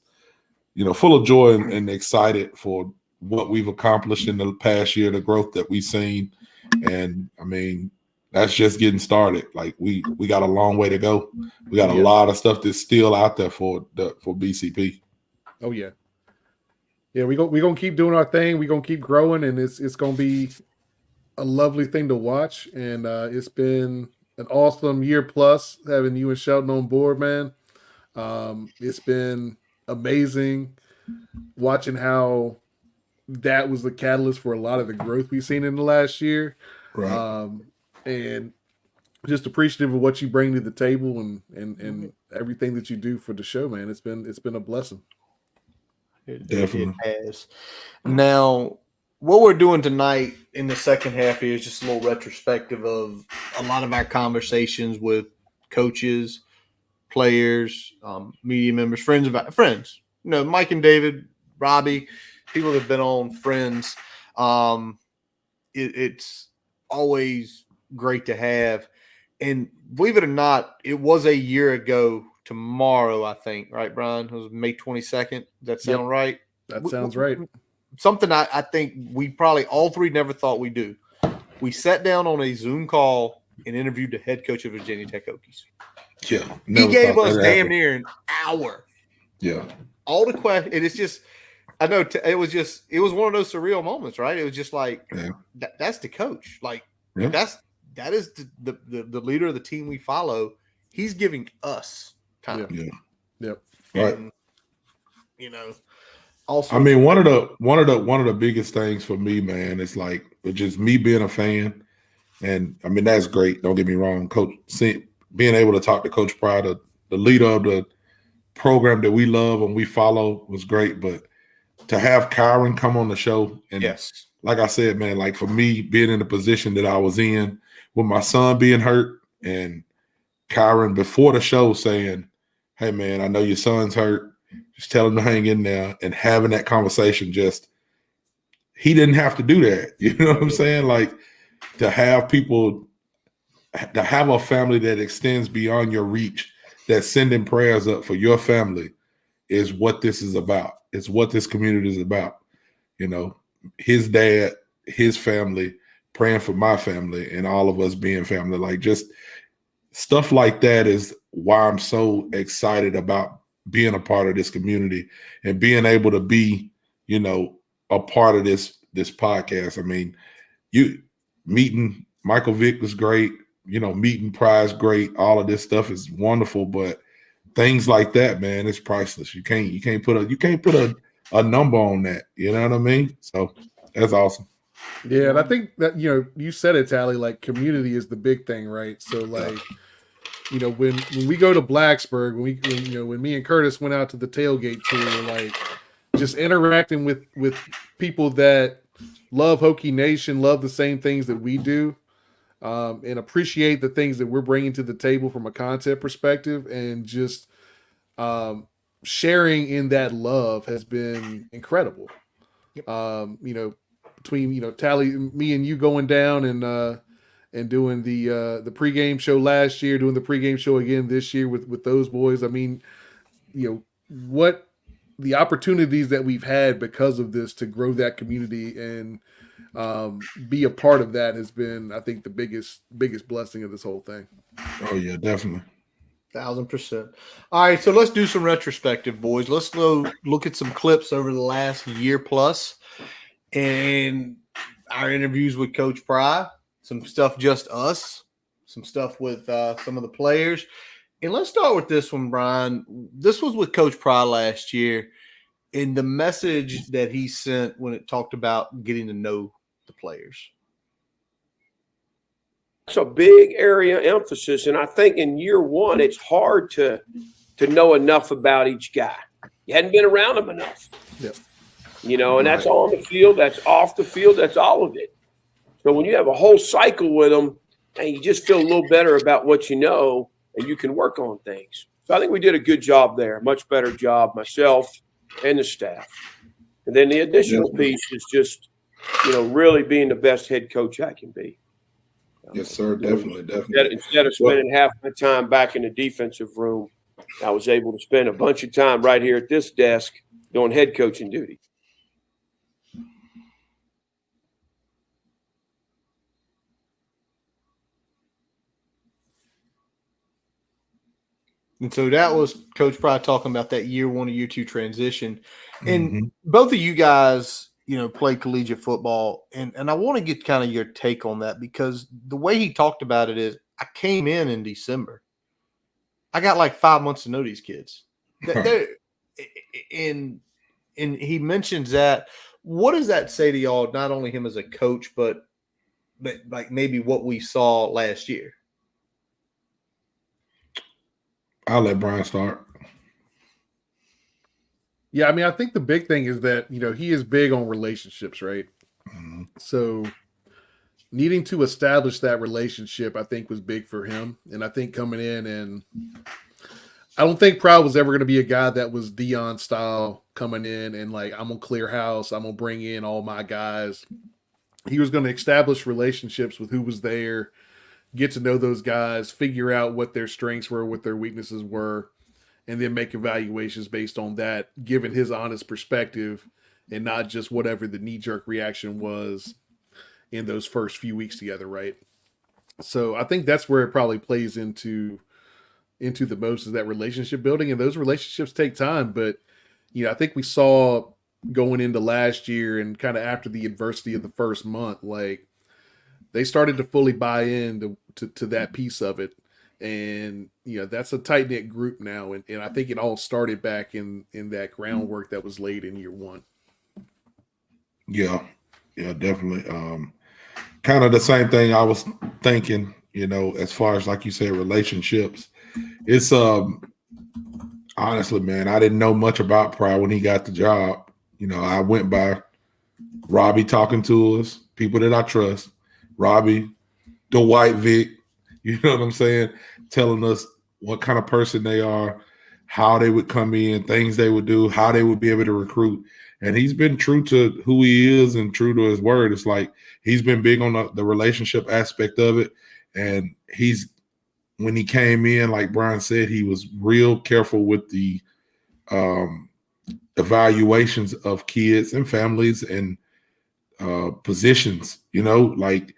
you know, full of joy and excited for what we've accomplished in the past year, the growth that we've seen. And I mean, that's just getting started. Like we got a long way to go. We got a lot of stuff that's still out there for BCP. Oh yeah. Yeah, we're gonna keep doing our thing. We're gonna keep growing, and it's gonna be a lovely thing to watch. And it's been an awesome year plus having you and Shelton on board, man. It's been amazing watching how that was the catalyst for a lot of the growth we've seen in the last year. Right. And just appreciative of what you bring to the table and everything that you do for the show, man. It's been a blessing. Definitely. It has. Now, what we're doing tonight in the second half here is just a little retrospective of a lot of our conversations with coaches, players, media members, friends. You know, Mike and David, Robbie, people that have been on, friends. It's always great to have. And believe it or not, it was a year ago tomorrow, I think, right, Brian? It was May 22nd. Does that sound right? That sounds right. Something I think we probably all three never thought we'd do. We sat down on a Zoom call and interviewed the head coach of Virginia Tech Hokies. Yeah. He gave us damn near an hour. Yeah. All the questions. And it's just, I know it was one of those surreal moments, right? It was just like, that's the coach. Like, that is the leader of the team we follow. He's giving us time. Yeah. Yep. Right. And, you know, also, I mean, one of the biggest things for me, man, is like just me being a fan, and I mean that's great. Don't get me wrong, Coach. Being able to talk to Coach Pride, the leader of the program that we love and we follow, was great. But to have Kyron come on the show, and like I said, man, like for me being in the position that I was in with my son being hurt, and Kyron before the show saying, "Hey, man, I know your son's hurt. Just tell him to hang in there," and having that conversation, he didn't have to do that. You know what I'm saying? Like to have people, to have a family that extends beyond your reach, that's sending prayers up for your family. is what this is about. It's what this community is about. You know, his dad, his family, praying for my family, and all of us being family. Like, just stuff like that is why I'm so excited about being a part of this community and being able to be, you know, a part of this podcast. I mean, you meeting Michael Vick was great. You know, meeting Prize great. All of this stuff is wonderful, but things like that, man, it's priceless. You can't put a number on that. You know what I mean? So that's awesome. Yeah, and I think that, you know, you said it, Tally, like community is the big thing, right? So like, you know, when we go to Blacksburg, when me and Curtis went out to the Tailgate Tour, like just interacting with people that love Hokie Nation, love the same things that we do, and appreciate the things that we're bringing to the table from a content perspective, and just sharing in that love has been incredible. Yep. You know, between, you know, Tally, me and you going down and doing the pregame show last year, doing the pregame show again this year with those boys. I mean, you know, what the opportunities that we've had because of this to grow that community and be a part of that has been, I think, the biggest blessing of this whole thing. Oh yeah, definitely. 1,000%. All right, so let's do some retrospective, boys. Let's go look at some clips over the last year plus, and our interviews with Coach Pry, some stuff just us, some stuff with some of the players. And let's start with this one, Brian. This was with Coach Pry last year, and the message that he sent when it talked about getting to know the players. It's a big area of emphasis, and I think in year one it's hard to know enough about each guy. You hadn't been around them enough. Yep. You know, and that's on the field, that's off the field, that's all of it. So when you have a whole cycle with them, and you just feel a little better about what you know, and you can work on things. So I think we did a good job there, much better job, myself and the staff. And then the additional piece is just, you know, really being the best head coach I can be. Yes, sir. Definitely. Instead of spending half my time back in the defensive room, I was able to spend a bunch of time right here at this desk doing head coaching duty. And so that was Coach Pry talking about that year one and year two transition. And both of you guys, you know, played collegiate football. And I want to get kind of your take on that, because the way he talked about it is, I came in December. I got like 5 months to know these kids. And he mentions that. What does that say to y'all, not only him as a coach, but like maybe what we saw last year? I'll let Brian start. Yeah, I mean, I think the big thing is that, you know, he is big on relationships, right? Mm-hmm. So needing to establish that relationship, I think, was big for him. And I think coming in, and I don't think Proud was ever going to be a guy that was Dion style coming in and like, I'm going to clear house, I'm going to bring in all my guys. He was going to establish relationships with who was there, get to know those guys, figure out what their strengths were, what their weaknesses were, and then make evaluations based on that, given his honest perspective and not just whatever the knee-jerk reaction was in those first few weeks together, right? So I think that's where it probably plays into the most, is that relationship building, and those relationships take time. But, you know, I think we saw going into last year and kind of after the adversity of the first month, like they started to fully buy in to that piece of it. And, you know, that's a tight-knit group now. And I think it all started back in that groundwork that was laid in year one. Yeah, definitely. Kind of the same thing I was thinking, you know, as far as, like you said, relationships. It's honestly, man, I didn't know much about Pryor when he got the job. You know, I went by Robbie talking to us, people that I trust, Robbie, Dwight Vick, you know what I'm saying, telling us what kind of person they are, how they would come in, things they would do, how they would be able to recruit. And he's been true to who he is and true to his word. It's like he's been big on the relationship aspect of it. And when he came in, like Brian said, he was real careful with the evaluations of kids and families and positions. Like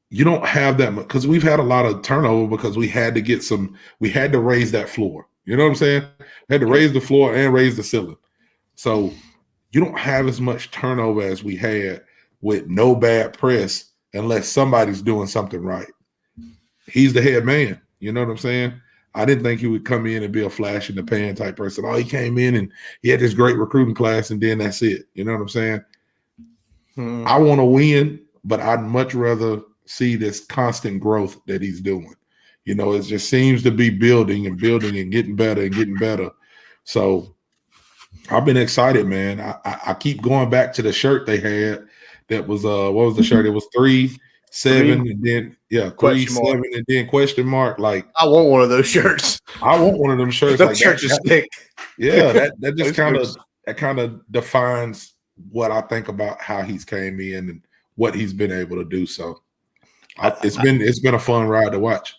you don't have that much because we've had a lot of turnover because we had to raise that floor. You know what I'm saying? We had to raise the floor and raise the ceiling. So you don't have as much turnover as we had with no bad press unless somebody's doing something right. He's the head man. You know what I'm saying? I didn't think he would come in and be a flash in the pan type person. Oh, he came in and he had this great recruiting class and then that's it. You know what I'm saying? I want to win, but I'd much rather see this constant growth that he's doing. It just seems to be building and getting better and getting better. So I've been excited, man. I keep going back to the shirt they had. That was what was the shirt? It was 3-7 and then 3-7 and then question mark. Like I want one of those shirts. I want one of them shirts. Those shirts are sick. Yeah, that just kind of defines what I think about how he's came in and what he's been able to do. So it's been a fun ride to watch.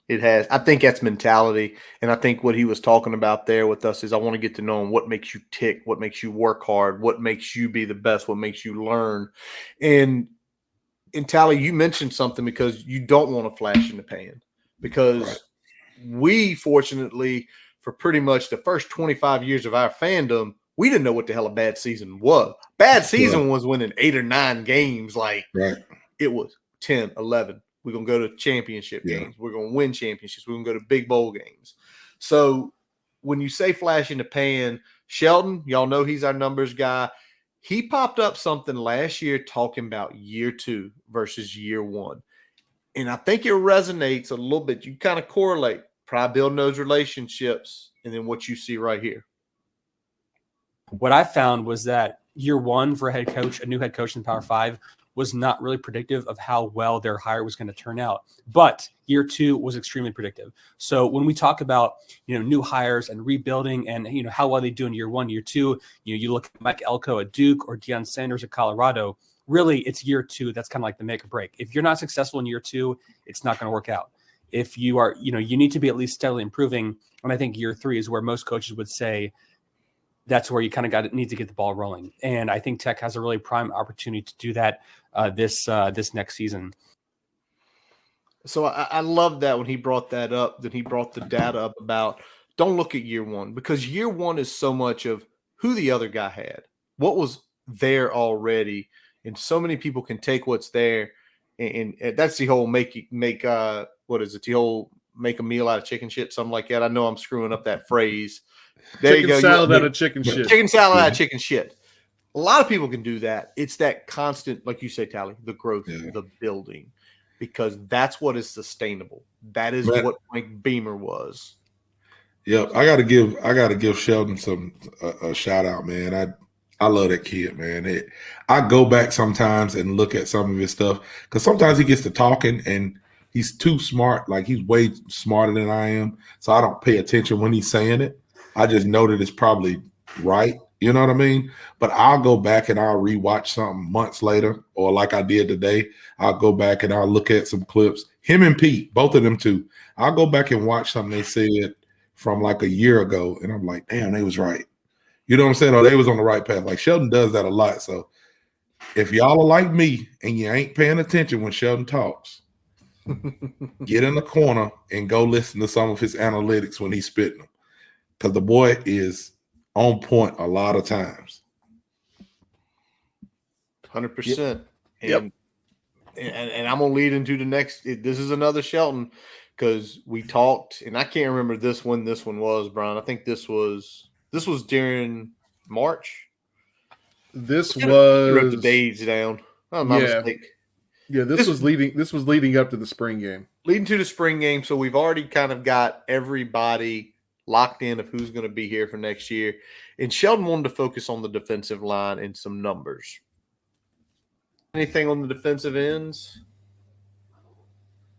It has. I think that's mentality. And I think what he was talking about there with us is I want to get to know him. What makes you tick? What makes you work hard? What makes you be the best? What makes you learn? And Tally, you mentioned something because you don't want to flash in the pan because we, fortunately, for pretty much the first 25 years of our fandom, we didn't know what the hell a bad season was. Bad season was winning 8 or 9 games. Like it was 10, 11. We're going to go to championship games. We're going to win championships. We're going to go to big bowl games. So when you say flash in the pan, Sheldon, y'all know he's our numbers guy. He popped up something last year talking about year 2 versus year 1. And I think it resonates a little bit. You kind of correlate, probably building those relationships, and then what you see right here. What I found was that year 1 for a new head coach in Power 5, was not really predictive of how well their hire was going to turn out. But year 2 was extremely predictive. So when we talk about, new hires and rebuilding and, how well they do in year 1, year 2, you look at Mike Elko at Duke or Deion Sanders at Colorado, really it's year 2. That's kind of like the make or break. If you're not successful in year 2, it's not going to work out. If you are, you need to be at least steadily improving. And I think year 3 is where most coaches would say, that's where you kind of need to get the ball rolling. And I think Tech has a really prime opportunity to do that this next season. So I love that when he brought that up, that he brought the data up about don't look at year 1 because year 1 is so much of who the other guy had, what was there already. And so many people can take what's there. And that's the whole what is it? The whole make a meal out of chicken shit, something like that. I know I'm screwing up that phrase. There chicken you go. Salad out of chicken shit. Chicken salad out of chicken shit. A lot of people can do that. It's that constant, like you say, Tally, the growth, the building, because that's what is sustainable. That is what Mike Beamer was. Yep, I gotta give Sheldon a shout out, man. I love that kid, man. I go back sometimes and look at some of his stuff because sometimes he gets to talking and he's too smart. Like he's way smarter than I am, so I don't pay attention when he's saying it. I just know that it's probably right. You know what I mean? But I'll go back and I'll rewatch something months later, or like I did today, I'll go back and I'll look at some clips. Him and Pete, both of them too. I'll go back and watch something they said from like a year ago, and I'm like, damn, they was right. You know what I'm saying? Or they was on the right path. Like Sheldon does that a lot. So if y'all are like me and you ain't paying attention when Sheldon talks, get in the corner and go listen to some of his analytics when he's spitting them. Because the boy is on point a lot of times. 100%. And I'm going to lead into the next. This is another Shelton because we talked, and I can't remember this one was, Brian. I think this was during March. This was wrote the days down. Oh, my mistake. Yeah, this was leading up to the spring game. Leading to the spring game. So we've already kind of got everybody locked in of who's going to be here for next year. And Sheldon wanted to focus on the defensive line and some numbers. Anything on the defensive ends?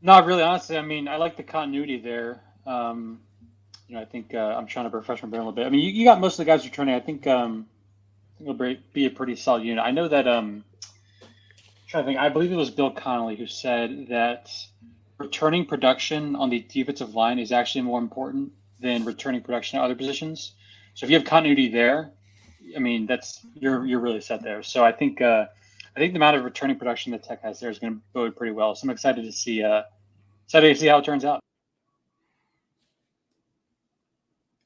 Not really, honestly. I mean, I like the continuity there. I think I'm trying to refresh my brain a little bit. I mean, you got most of the guys returning. I think it'll be a pretty solid unit. I know that trying to think. I believe it was Bill Connolly who said that returning production on the defensive line is actually more important than returning production at other positions. So if you have continuity there, I mean, you're really set there. So I think the amount of returning production that Tech has there is going to bode pretty well. So I'm excited to see how it turns out.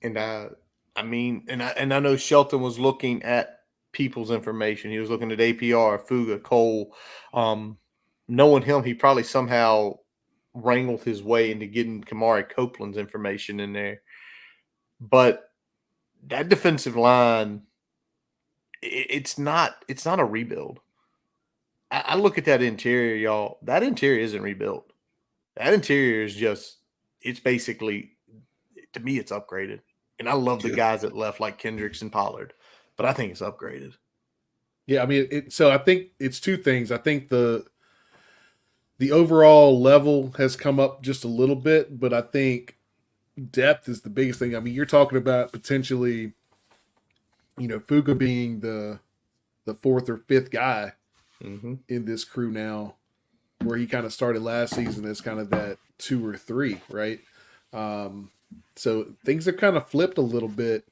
And I know Shelton was looking at people's information. He was looking at APR, Fuga, Cole. Knowing him, he probably somehow wrangled his way into getting Kamari Copeland's information in there. But that defensive line, it's not a rebuild. I look at that interior, y'all. That interior isn't rebuilt. That interior is it's basically, to me, it's upgraded. And I love the guys that left, like Kendricks and Pollard, but I think it's upgraded. Yeah, I mean, so I think it's two things. I think the overall level has come up just a little bit, but I think depth is the biggest thing. I mean, you're talking about potentially, Fuga being the fourth or fifth guy in this crew now, where he kind of started last season as kind of that 2 or 3, right? So things have kind of flipped a little bit,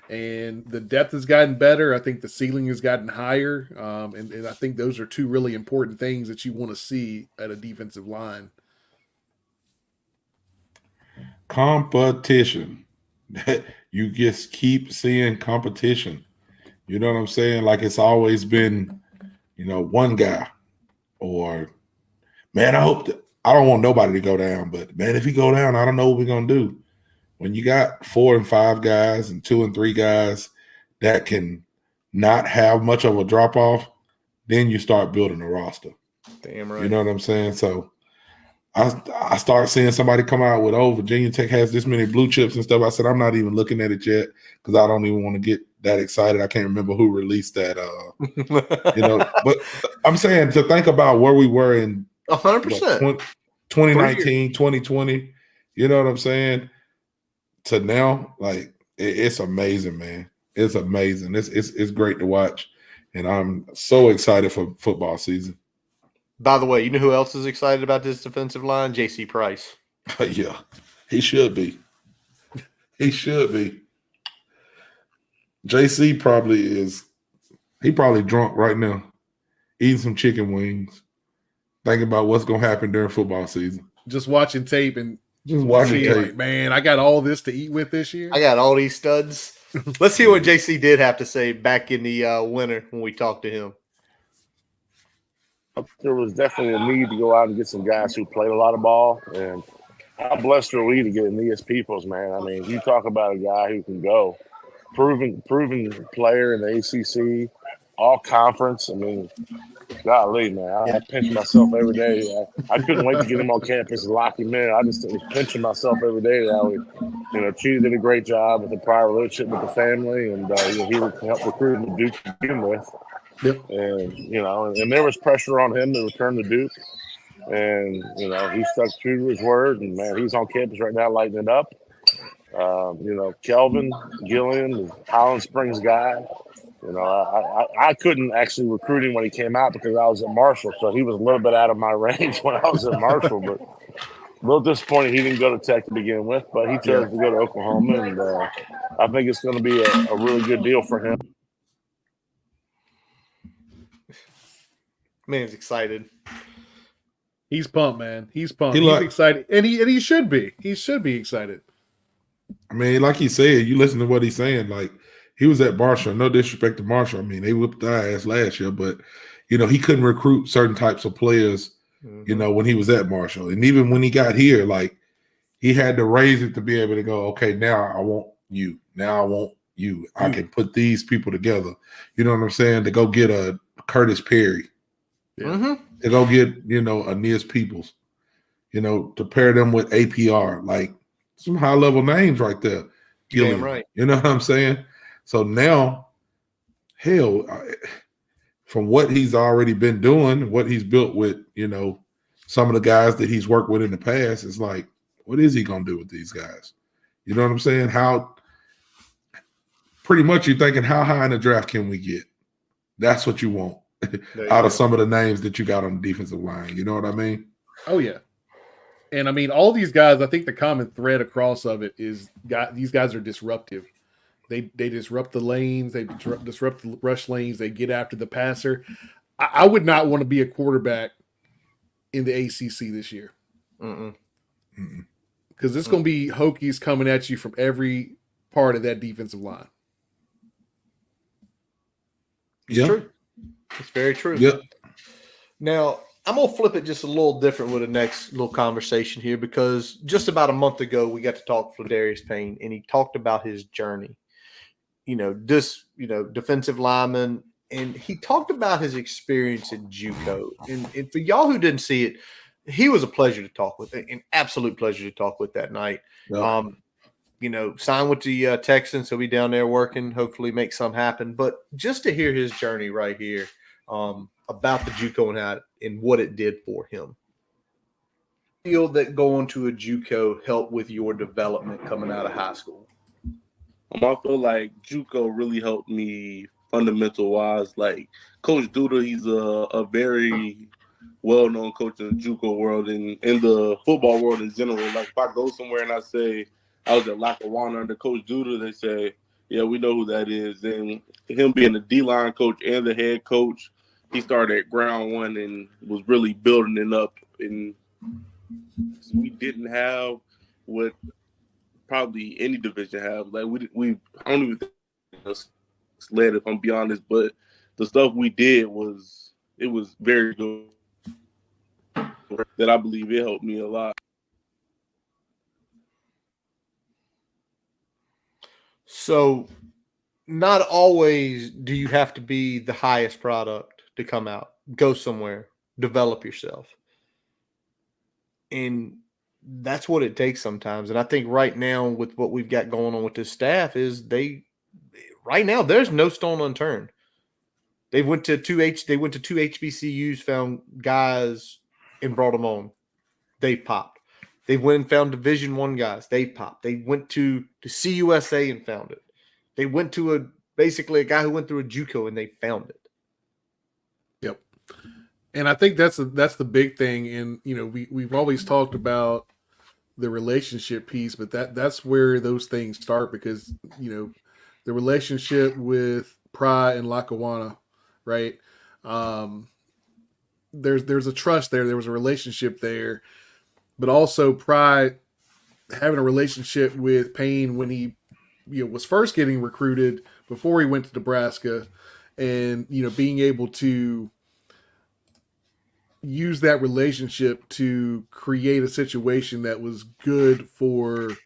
and the depth has gotten better. I think the ceiling has gotten higher, and I think those are two really important things that you want to see at a defensive line. Competition. You just keep seeing competition. You know what I'm saying? Like it's always been, one guy, or man, I don't want nobody to go down, but man, if he go down, I don't know what we're gonna do. When you got 4 and 5 guys and 2 and 3 guys that can not have much of a drop off, then you start building a roster. Damn right. You know what I'm saying? So I start seeing somebody come out with, Virginia Tech has this many blue chips and stuff. I said, I'm not even looking at it yet because I don't even want to get that excited. I can't remember who released that. But I'm saying to think about where we were in 100%. 2019, 2020. You know what I'm saying? To now, like it's amazing, man. It's amazing. It's great to watch, and I'm so excited for football season. By the way, you know who else is excited about this defensive line? J.C. Price. Yeah, he should be. He should be. JC probably drunk right now, eating some chicken wings, thinking about what's gonna happen during football season. Just watching tape and just watching tape. Like, man, I got all this to eat with this year. I got all these studs. Let's hear what JC did have to say back in the winter when we talked to him. There was definitely a need to go out and get some guys who played a lot of ball, and how blessed are we to get Aeneas Peoples, man. I mean, you talk about a guy who can go, proven player in the ACC, all conference. I mean, golly, man, I pinch myself every day. I couldn't wait to get him on campus and lock him in. I just was pinching myself every day that Chief did a great job with the prior relationship with the family, and he would help recruit him to Duke to begin with. Yep. And and there was pressure on him to return to Duke, and he stuck true to his word. And man, he's on campus right now, lighting it up. Kelvin Gillian, Highland Springs guy. I couldn't actually recruit him when he came out because I was at Marshall, so he was a little bit out of my range when I was at Marshall. But a little disappointed he didn't go to Tech to begin with, but he chose to go to Oklahoma, and I think it's going to be a really good deal for him. Man's excited. He's pumped, man. He's pumped. He's excited, and he should be. He should be excited. I mean, like he said, you listen to what he's saying. Like he was at Marshall. No disrespect to Marshall. I mean, they whipped our ass last year, but he couldn't recruit certain types of players. When he was at Marshall, and even when he got here, like he had to raise it to be able to go. Okay, now I want you. Now I want you. I can put these people together. You know what I'm saying? To go get a Curtis Perry. To go get, Aeneas Peoples, to pair them with APR, like some high level names right there. Gillian, damn right. You know what I'm saying? So now, hell, from what he's already been doing, what he's built with, some of the guys that he's worked with in the past, it's like, what is he going to do with these guys? You know what I'm saying? How pretty much you're thinking, how high in the draft can we get? That's what you want. Out of some of the names that you got on the defensive line. You know what I mean? Oh, yeah. And, all these guys, I think the common thread across of it is these guys are disruptive. They disrupt the lanes. They disrupt the rush lanes. They get after the passer. I would not want to be a quarterback in the ACC this year. Because it's going to be Hokies coming at you from every part of that defensive line. It's true. It's very true. Yep. Now, I'm going to flip it just a little different with the next little conversation here, because just about a month ago, we got to talk to Darius Payne, and he talked about his journey. Defensive lineman, and he talked about his experience at JUCO. And for y'all who didn't see it, he was a pleasure to talk with, an absolute pleasure to talk with that night. Yep. Signed with the Texans. He'll be down there working, hopefully make some happen. But just to hear his journey right here about the JUCO and what it did for him. Feel that going to a JUCO helped with your development coming out of high school? I feel like JUCO really helped me fundamental-wise. Like Coach Duda, he's a very well-known coach in the JUCO world and in the football world in general. Like if I go somewhere and I say I was at Lackawanna under Coach Duda, they say, yeah, we know who that is. And him being the D-line coach and the head coach, he started at ground one and was really building it up. And we didn't have what probably any division have. Like we I don't even think it's led, if I'm be honest, but the stuff we did was very good. That I believe it helped me a lot. So not always do you have to be the highest product to come out. Go somewhere, develop yourself. And that's what it takes sometimes. And I think right now with what we've got going on with this staff is right now there's no stone unturned. They went to two HBCUs, found guys and brought them on. They popped. They went and found Division I guys. They popped. They went to CUSA and found it. They went to basically a guy who went through a JUCO and they found it. Yep. And I think that's the big thing. And we've always talked about the relationship piece, but that's where those things start, because the relationship with Pry and Lackawanna, right? There's a trust there. There was a relationship there. But also Pry having a relationship with Payne when he was first getting recruited before he went to Nebraska, and being able to use that relationship to create a situation that was good for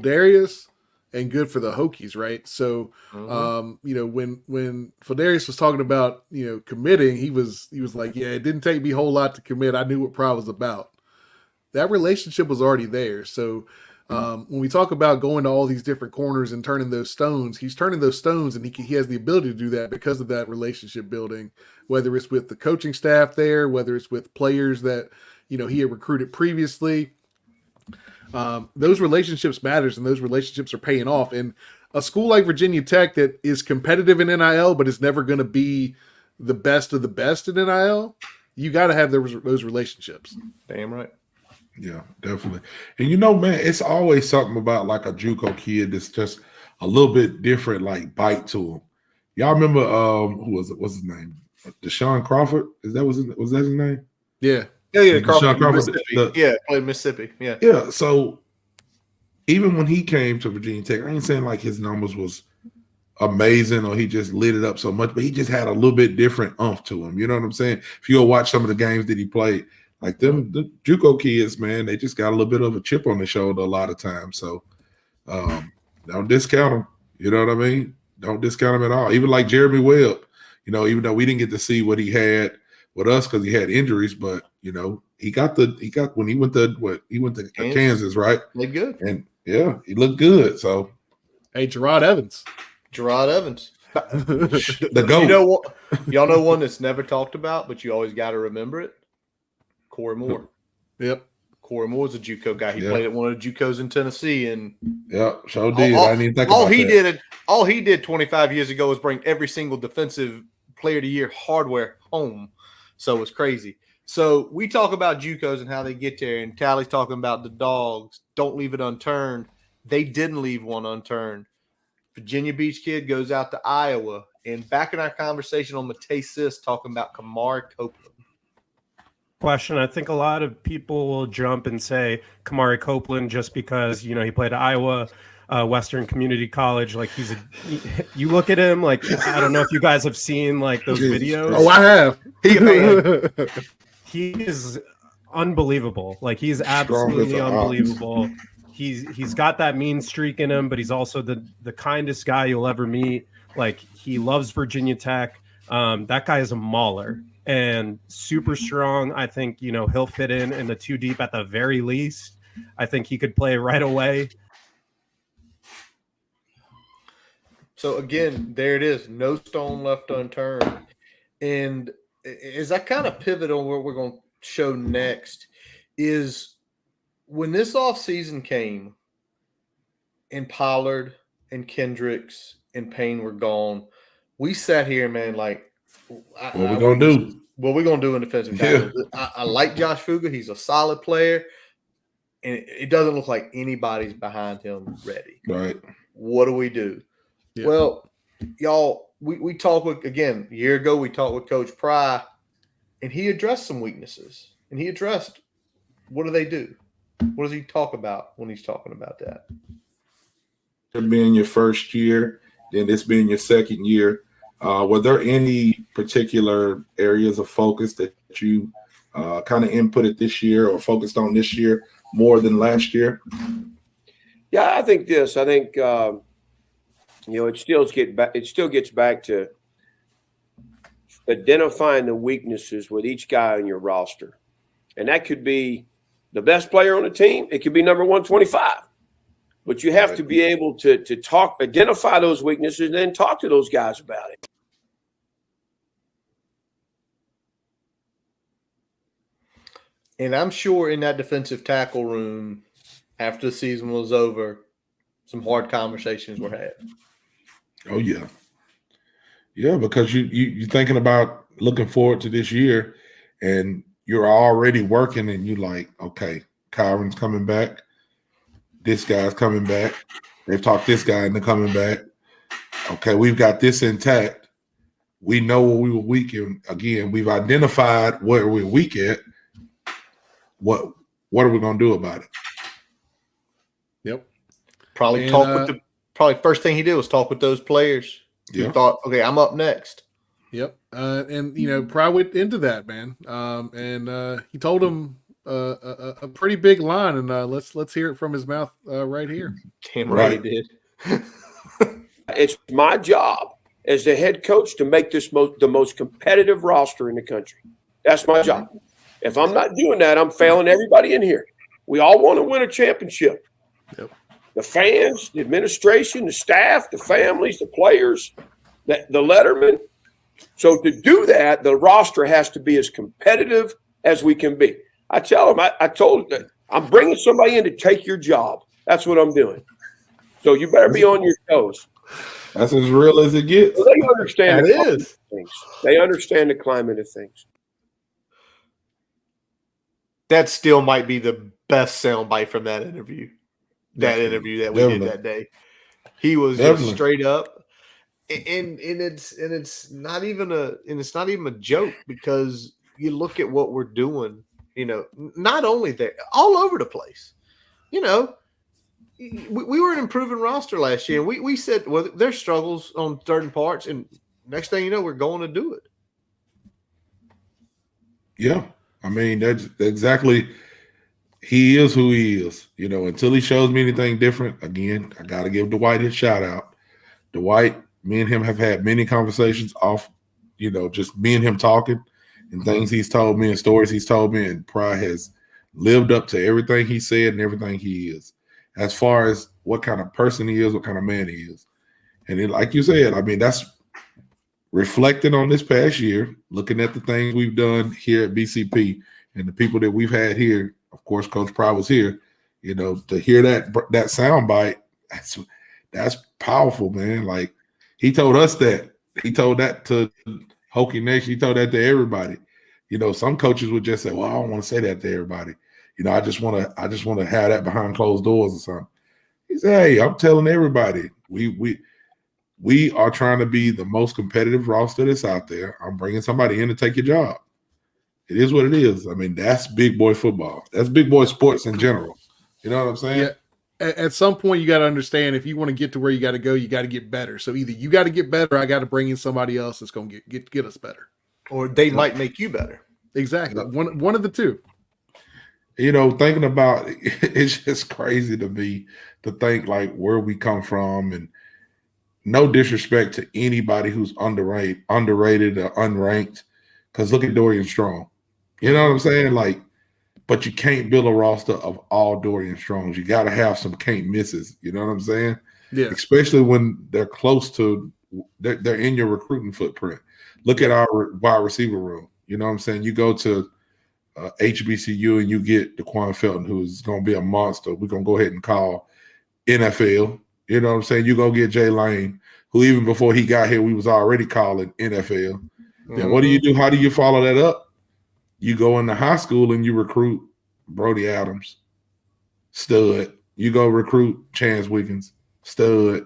Darius and good for the Hokies, right? So when Darius was talking about committing, he was like, yeah, it didn't take me a whole lot to commit. I knew what Pry was about. That relationship was already there. So when we talk about going to all these different corners and turning those stones, he's turning those stones, and he has the ability to do that because of that relationship building, whether it's with the coaching staff there, whether it's with players that he had recruited previously. Those relationships matters, and those relationships are paying off. And a school like Virginia Tech that is competitive in NIL but is never going to be the best of the best in NIL, you got to have those relationships. Damn right. Yeah, definitely. And man, it's always something about like a JUCO kid that's just a little bit different, like bite to him. Y'all remember who was it? What's his name? Deshaun Crawford? Was that his name? Yeah. Yeah, Crawford, played Mississippi. Yeah. Yeah. So even when he came to Virginia Tech, I ain't saying like his numbers was amazing or he just lit it up so much, but he just had a little bit different oomph to him. You know what I'm saying? If you'll watch some of the games that he played, like the JUCO kids, man, they just got a little bit of a chip on their shoulder a lot of times. So don't discount them. You know what I mean? Don't discount them at all. Even like Jeremy Webb, even though we didn't get to see what he had with us because he had injuries, but he got when he went to Kansas, right? Looked good. And yeah, he looked good. So hey, Gerard Evans. The GOAT. Y'all know one that's never talked about, but you always got to remember it. Corey Moore. Yep. Corey Moore's a JUCO guy. He played at one of the JUCOs in Tennessee, and sure did. I didn't even think about that. All he did 25 years ago was bring every single defensive player of the year hardware home. So it's crazy. So we talk about JUCOs and how they get there, and Tally's talking about the dogs. Don't leave it unturned. They didn't leave one unturned. Virginia Beach kid goes out to Iowa. And back in our conversation on Matesis, talking about Kamari Copeland. Question. I think a lot of people will jump and say Kamari Copeland just because, you know, he played at Iowa, Western Community College. Like you look at him, like, I don't know if you guys have seen like those videos. Oh, I have. He is unbelievable. Like he's absolutely unbelievable. He's got that mean streak in him, but he's also the kindest guy you'll ever meet. Like he loves Virginia Tech. That guy is a mauler and super strong. I think, you know, he'll fit in the 2 deep at the very least. I think he could play right away. So again, there it is. No stone left unturned. And as I kind of pivot on what we're going to show next is when this offseason came and Pollard and Kendricks and Payne were gone, we sat here, man, like, what we going to do? What we going to do in defensive tackle? I like Josh Fuga. He's a solid player. And it doesn't look like anybody's behind him ready. Right. What do we do? Yeah. Well, y'all, we talked with, again, a year ago, we talked with Coach Pry, and he addressed some weaknesses. And he addressed, what do they do? What does he talk about when he's talking about that? It being your first year, then this being your second year, were there any particular areas of focus that you kind of inputted this year or focused on this year more than last year? Yeah, I think this. I think you know, it still gets back to identifying the weaknesses with each guy on your roster, and that could be the best player on the team. It could be number 125, but you have to be able to identify those weaknesses, and then talk to those guys about it. And I'm sure in that defensive tackle room, after the season was over, some hard conversations were had. Oh, yeah. Yeah, because you're thinking about looking forward to this year, and you're already working, and you're like, okay, Kyron's coming back. This guy's coming back. They've talked this guy into coming back. Okay, we've got this intact. We know where we were weak in. Again, we've identified where we're weak at. What are we going to do about it? Yep. Probably first thing he did was talk with those players. He thought, okay, I'm up next. Yep. And you know, Pry went into that, man. And he told him a pretty big line, and let's hear it from his mouth right here. Damn right he did. It's my job as the head coach to make this the most competitive roster in the country. That's my job. If I'm not doing that, I'm failing everybody in here. We all want to win a championship. Yep. The fans, the administration, the staff, the families, the players, the lettermen. So to do that, the roster has to be as competitive as we can be. I tell them, I told them, I'm bringing somebody in to take your job. That's what I'm doing. So you better be on your toes. That's as real as it gets. So they understand things. They understand the climate of things. That still might be the best soundbite from that interview. That interview that we did that day. He was just straight up. And it's not even a joke, because you look at what we're doing, you know, not only there, all over the place. You know, we were an improving roster last year, and we said, well, there's struggles on certain parts, and next thing you know, we're going to do it. Yeah. I mean, that's exactly – he is who he is. You know, until he shows me anything different, again, I got to give Dwight his shout-out. Dwight, me and him have had many conversations off, you know, just me and him talking and things he's told me and stories he's told me, and Pry has lived up to everything he said and everything he is, as far as what kind of person he is, what kind of man he is. And then, like you said, I mean, that's reflecting on this past year, looking at the things we've done here at BCP and the people that we've had here. Of course, Coach Pry was here. You know, to hear that sound bite, that's powerful, man. Like, he told us that. He told that to Hokie Nation. He told that to everybody. You know, some coaches would just say, "Well, I don't want to say that to everybody. You know, I just want to have that behind closed doors or something." He said, "Hey, I'm telling everybody. we are trying to be the most competitive roster that's out there. I'm bringing somebody in to take your job. It is what it is. I mean, that's big boy football. That's big boy sports in general. You know what I'm saying? Yeah. At some point, you got to understand if you want to get to where you got to go, you got to get better. So either you got to get better, or I got to bring in somebody else that's going to get us better. Or they might make you better. Exactly. One of the two. You know, thinking about it's just crazy to me to think like where we come from, and no disrespect to anybody who's underrated or unranked. Because look at Dorian Strong. You know what I'm saying? Like, but you can't build a roster of all Dorian Strongs. You got to have some can't misses. You know what I'm saying? Yeah. Especially when they're close to, they're in your recruiting footprint. Look at our wide receiver room. You know what I'm saying? You go to HBCU and you get DeQuan Felton, who's going to be a monster. We're going to go ahead and call NFL. You know what I'm saying? You go get Jay Lane, who even before he got here, we was already calling NFL. And what do you do? How do you follow that up? You go into high school and you recruit Brody Adams, stud. You go recruit Chance Wiggins, stud.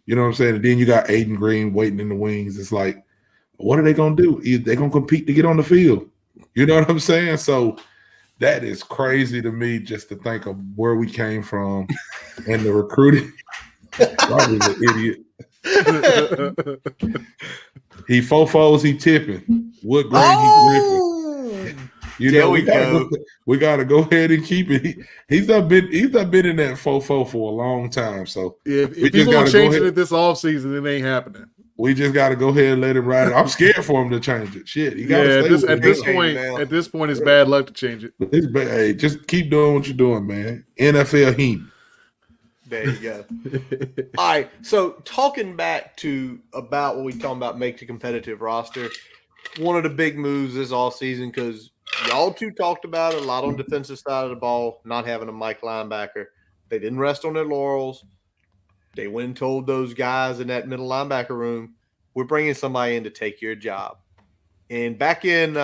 You know what I'm saying? And then you got Aiden Green waiting in the wings. It's like, what are they going to do? They're going to compete to get on the field. You know what I'm saying? So that is crazy to me just to think of where we came from and the recruiting. Robbie's an idiot. He fofos, he tipping. Wood grain, he gripping. You know, we gotta go ahead and keep it. He's not been in that fofo for a long time. So if he's gonna change it this offseason, it ain't happening. We just got to go ahead and let him ride it. I'm scared for him to change it. Shit, he got to stay at this point, it's bad luck to change it. Hey, just keep doing what you're doing, man. NFL him. There you go. All right. So talking back to about what we talking about, make the competitive roster. One of the big moves this all season, because y'all two talked about it a lot on the defensive side of the ball, not having a Mike linebacker. They didn't rest on their laurels. They went and told those guys in that middle linebacker room, we're bringing somebody in to take your job. And back in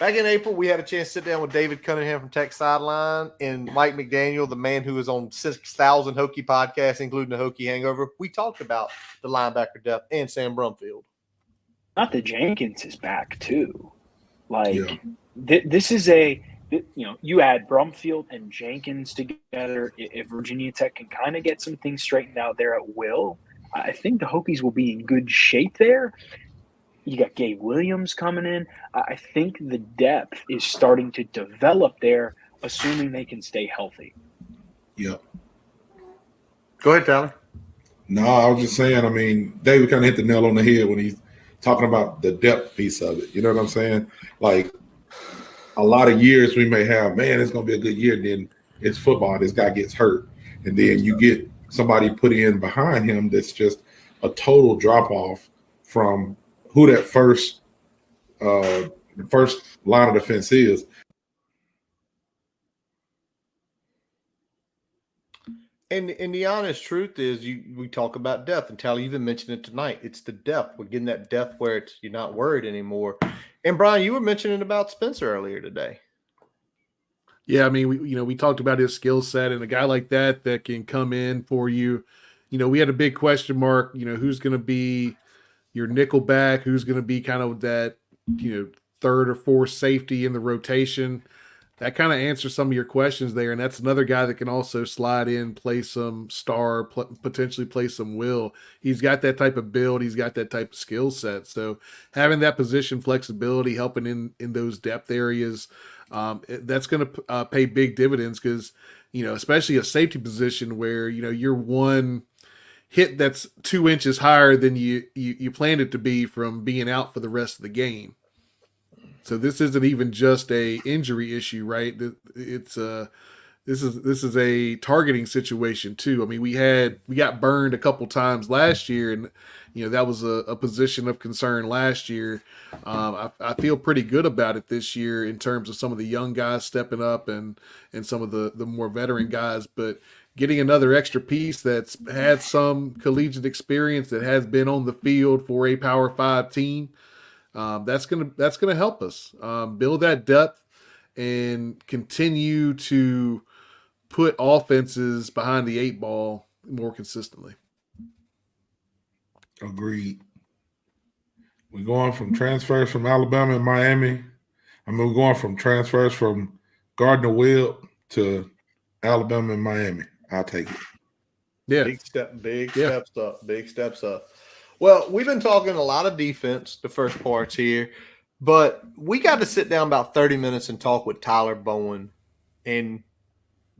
April, we had a chance to sit down with David Cunningham from Tech Sideline and Mike McDaniel, the man who was on 6,000 Hokie podcasts, including the Hokie Hangover. We talked about the linebacker depth and Sam Brumfield. Not that Jenkins is back too. Like this is a. You add Brumfield and Jenkins together. If Virginia Tech can kind of get some things straightened out there at will, I think the Hokies will be in good shape there. You got Gabe Williams coming in. I think the depth is starting to develop there, assuming they can stay healthy. Yep. Go ahead, Tyler. No, I was just saying, I mean, David kind of hit the nail on the head when he's talking about the depth piece of it. You know what I'm saying? Like, a lot of years we may have, man, it's going to be a good year. And then it's football. This guy gets hurt. And then you get somebody put in behind him that's just a total drop-off from who that first line of defense is. And the honest truth is, we talk about depth, and Tally even mentioned it tonight. It's the depth. We're getting that depth where you're not worried anymore. And Brian, you were mentioning about Spencer earlier today. Yeah, I mean, we talked about his skill set, and a guy like that can come in for you. We had a big question mark. Who's going to be your nickel back? Who's going to be kind of that third or fourth safety in the rotation? That kind of answers some of your questions there, and that's another guy that can also slide in, play some star, potentially play some will. He's got that type of build. He's got that type of skill set. So having that position flexibility, helping in those depth areas, that's going to pay big dividends because, especially a safety position where, you're one hit that's 2 inches higher than you planned it to be from being out for the rest of the game. So this isn't even just a injury issue, right? It's this is a targeting situation too. I mean, we got burned a couple times last year, and that was a position of concern last year. I feel pretty good about it this year in terms of some of the young guys stepping up and some of the more veteran guys, but getting another extra piece that's had some collegiate experience, that has been on the field for a Power 5 team. That's gonna help us build that depth and continue to put offenses behind the 8 ball more consistently. Agreed. We're going from transfers from Alabama and Miami. We're going from transfers from Gardner Webb to Alabama and Miami. I'll take it. Yeah. Big steps up. Well, we've been talking a lot of defense, the first parts here, but we got to sit down about 30 minutes and talk with Tyler Bowen. And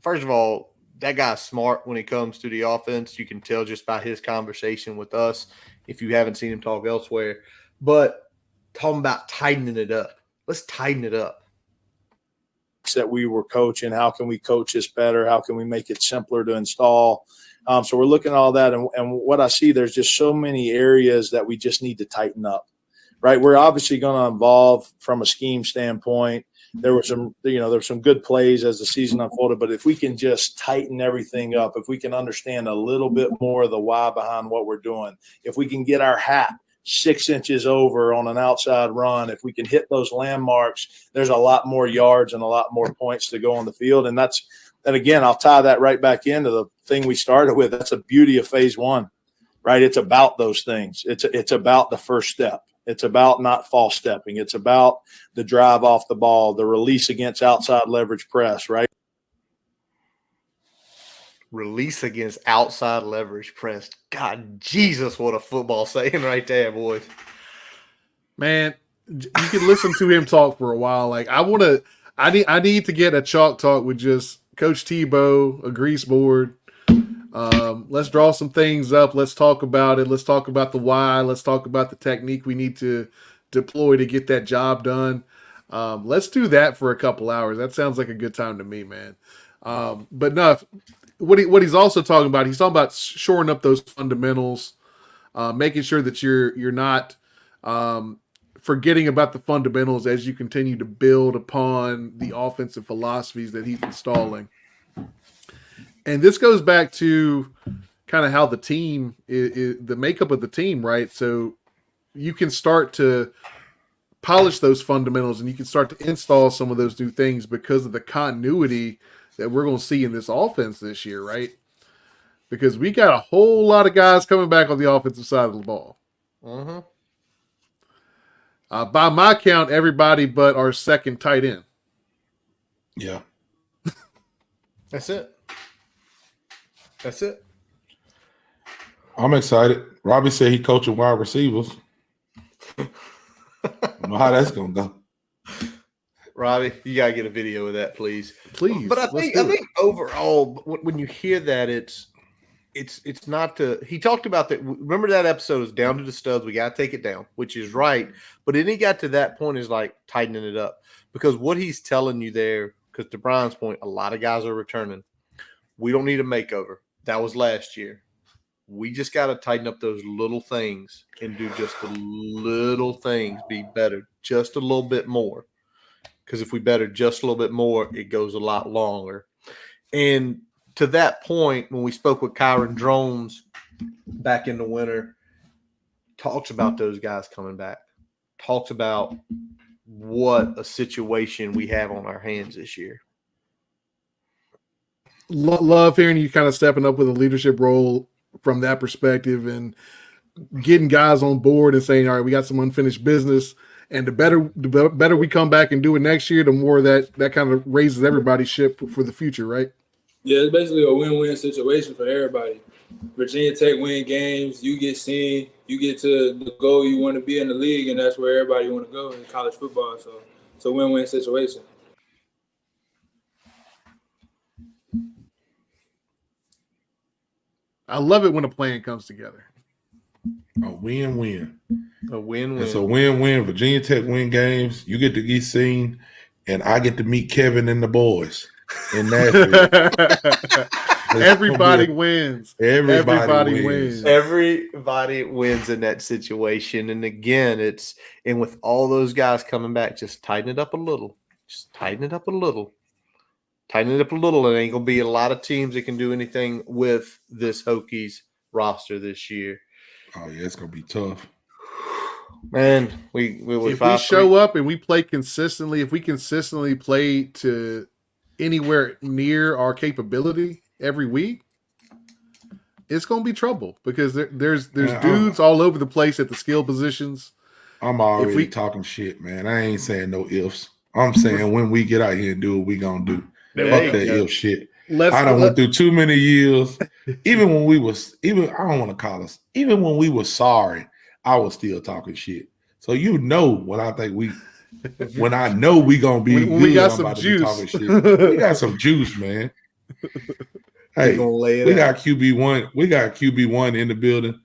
first of all, that guy's smart when it comes to the offense. You can tell just by his conversation with us if you haven't seen him talk elsewhere. But talking about tightening it up. Let's tighten it up. That we were coaching. How can we coach this better? How can we make it simpler to install? So we're looking at all that. And what I see, there's just so many areas that we just need to tighten up, right? We're obviously going to evolve from a scheme standpoint. There were some good plays as the season unfolded, but if we can just tighten everything up, if we can understand a little bit more of the why behind what we're doing, if we can get our hat 6 inches over on an outside run, if we can hit those landmarks, there's a lot more yards and a lot more points to go on the field. And again, I'll tie that right back into the thing we started with. That's the beauty of phase one, right? It's about those things. It's about the first step. It's about not false stepping. It's about the drive off the ball, the release against outside leverage press, right? Release against outside leverage press. God, Jesus, what a football saying right there, boys. Man, you can listen to him talk for a while. Like I need to get a chalk talk with just Coach Tebow, a grease board. Let's draw some things up. Let's talk about it. Let's talk about the why. Let's talk about the technique we need to deploy to get that job done. Let's do that for a couple hours. That sounds like a good time to me, man. But no, what he's also talking about, he's talking about shoring up those fundamentals, making sure that you're not forgetting about the fundamentals as you continue to build upon the offensive philosophies that he's installing. And this goes back to kind of how the team is the makeup of the team, right? So you can start to polish those fundamentals and you can start to install some of those new things because of the continuity that we're going to see in this offense this year, right? Because we got a whole lot of guys coming back on the offensive side of the ball. Mm-hmm. By my count, everybody but our second tight end. Yeah. That's it. I'm excited. Robbie said he coaching wide receivers. I don't know how that's going to go. Robbie, you gotta get a video of that, please. Please. But I think overall, when you hear that, it's not to. He talked about that. Remember that episode is down to the studs. We gotta take it down, which is right. But then he got to that point is like tightening it up because what he's telling you there, because to Brian's point, a lot of guys are returning. We don't need a makeover. That was last year. We just got to tighten up those little things and do just the little things, be better just a little bit more. Because if we better just a little bit more, it goes a lot longer. And to that point, when we spoke with Kyron Drones back in the winter, talks about those guys coming back, talks about what a situation we have on our hands this year. Love hearing you kind of stepping up with a leadership role from that perspective and getting guys on board and saying, all right, we got some unfinished business. And the better we come back and do it next year, the more that kind of raises everybody's ship for the future, right? Yeah, it's basically a win-win situation for everybody. Virginia Tech win games, you get seen, you get to the goal you want to be in the league, and that's where everybody want to go in college football. So it's a win-win situation. I love it when a plan comes together. A win-win. A win-win. It's a win-win. Virginia Tech win games. You get to get seen, and I get to meet Kevin and the boys in Nashville. Everybody wins. Everybody wins. Everybody wins in that situation. And again, and with all those guys coming back, just tighten it up a little. Just tighten it up a little. Tighten it up a little. It ain't going to be a lot of teams that can do anything with this Hokies roster this year. Oh, yeah, it's going to be tough. Man, if we show up and we play consistently, if we consistently play to anywhere near our capability every week, it's going to be trouble because there's Man, dudes all over the place at the skill positions. I'm already talking shit, man. I ain't saying no ifs. I'm saying when we get out here and do what we gonna do. Fuck that if shit. I done went through too many years. Even when we was I don't want to call us. Even when we were sorry, I was still talking shit. So when I think when I know we gonna be good, we got I'm some about juice. to be talking shit. We got some juice, man. Hey, we got QB1. We got QB1 in the building.